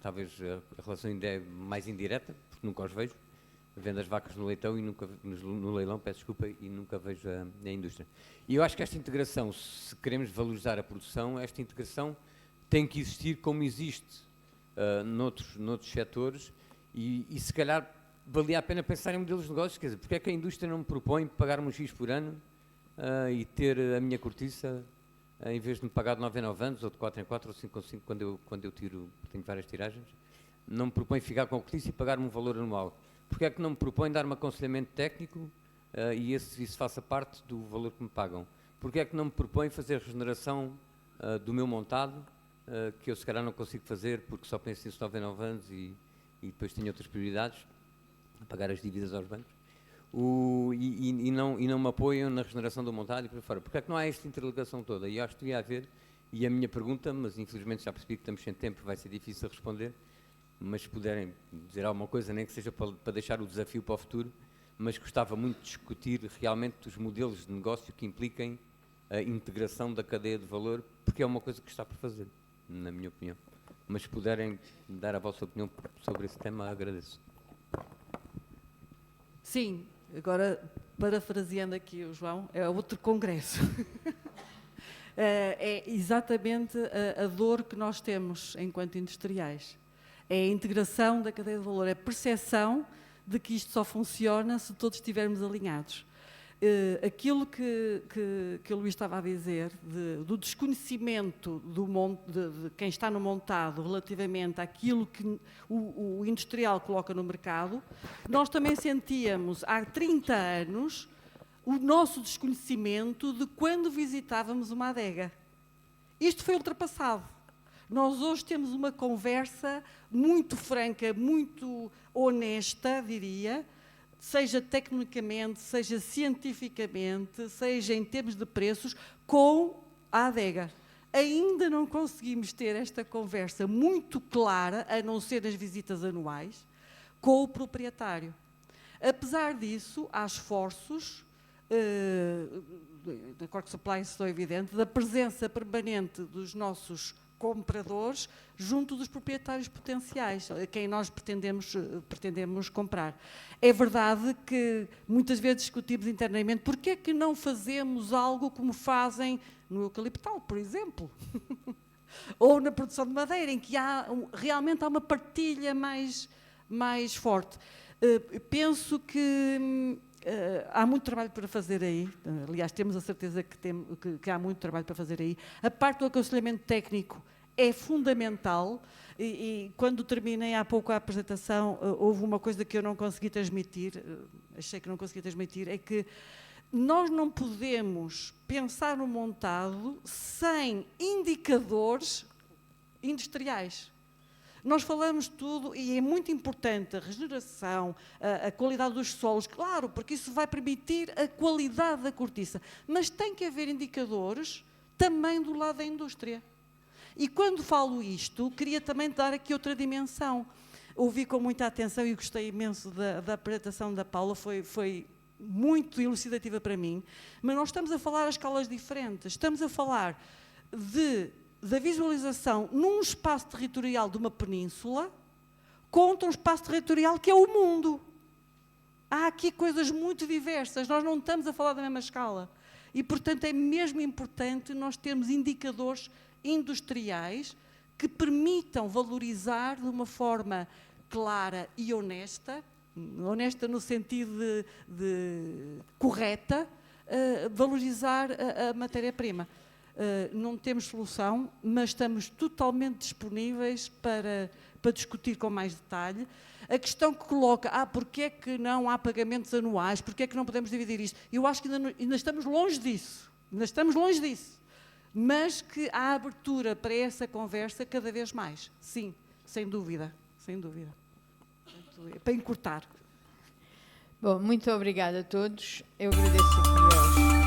talvez a relação ainda é mais indireta, porque nunca os vejo, vendo as vacas no leitão e nunca, no leilão, peço desculpa, e nunca vejo a indústria. E eu acho que esta integração, se queremos valorizar a produção, esta integração tem que existir como existe noutros setores, e se calhar valia a pena pensar em modelos de negócios, quer dizer, porque é que a indústria não me propõe pagar-me um X por ano e ter a minha cortiça, em vez de me pagar de 9 em 9 anos, ou de 4 em 4, ou 5 em 5, quando eu tiro, tenho várias tiragens, não me propõe ficar com a cortiça e pagar-me um valor anual. Porque é que não me propõe dar-me aconselhamento técnico e isso faça parte do valor que me pagam? Porque é que não me propõe fazer regeneração do meu montado, que eu se calhar não consigo fazer porque só penso nisso 9 em 9 anos e depois tenho outras prioridades, pagar as dívidas aos bancos, e não me apoiam na regeneração do montado e por aí fora. Porque é que não há esta interligação toda? E eu acho que devia haver, e a minha pergunta, mas infelizmente já percebi que estamos sem tempo, vai ser difícil responder, mas se puderem dizer alguma coisa, nem que seja para deixar o desafio para o futuro, mas gostava muito de discutir realmente os modelos de negócio que impliquem a integração da cadeia de valor, porque é uma coisa que está por fazer, na minha opinião. Mas se puderem dar a vossa opinião sobre esse tema, agradeço. Sim, agora, parafraseando aqui o João, é outro congresso. É exatamente a dor que nós temos enquanto industriais. É a integração da cadeia de valor, é a percepção de que isto só funciona se todos estivermos alinhados. Aquilo que o Luís estava a dizer, do desconhecimento de quem está no montado relativamente àquilo que o industrial coloca no mercado, nós também sentíamos há 30 anos o nosso desconhecimento de quando visitávamos uma adega. Isto foi ultrapassado. Nós hoje temos uma conversa muito franca, muito honesta, diria, seja tecnicamente, seja cientificamente, seja em termos de preços, com a adega. Ainda não conseguimos ter esta conversa muito clara, a não ser nas visitas anuais, com o proprietário. Apesar disso, há esforços, da Cork Supply isso é evidente, da presença permanente dos nossos compradores junto dos proprietários potenciais, a quem nós pretendemos comprar. É verdade que muitas vezes discutimos internamente porque é que não fazemos algo como fazem no eucaliptal, por exemplo, ou na produção de madeira, em que realmente há uma partilha mais forte. Penso que há muito trabalho para fazer aí, aliás, temos a certeza que há muito trabalho para fazer aí. A parte do aconselhamento técnico é fundamental e quando terminei há pouco a apresentação, houve uma coisa que eu não consegui transmitir, achei que não consegui transmitir, é que nós não podemos pensar no montado sem indicadores industriais. Nós falamos tudo e é muito importante a regeneração, a qualidade dos solos, claro, porque isso vai permitir a qualidade da cortiça, mas tem que haver indicadores também do lado da indústria. E quando falo isto, queria também dar aqui outra dimensão. Ouvi com muita atenção e gostei imenso da apresentação da Paula, foi muito elucidativa para mim, mas nós estamos a falar a escalas diferentes, estamos a falar da visualização num espaço territorial de uma península contra um espaço territorial que é o mundo. Há aqui coisas muito diversas, nós não estamos a falar da mesma escala. E, portanto, é mesmo importante nós termos indicadores industriais que permitam valorizar de uma forma clara e honesta, honesta no sentido de correta, valorizar a matéria-prima. Não temos solução, mas estamos totalmente disponíveis para discutir com mais detalhe. A questão que coloca, porque é que não há pagamentos anuais, porque é que não podemos dividir isto? Eu acho que ainda estamos longe disso, mas que há abertura para essa conversa cada vez mais. Sim, sem dúvida. Para encurtar. Bom, muito obrigada a todos. Eu agradeço a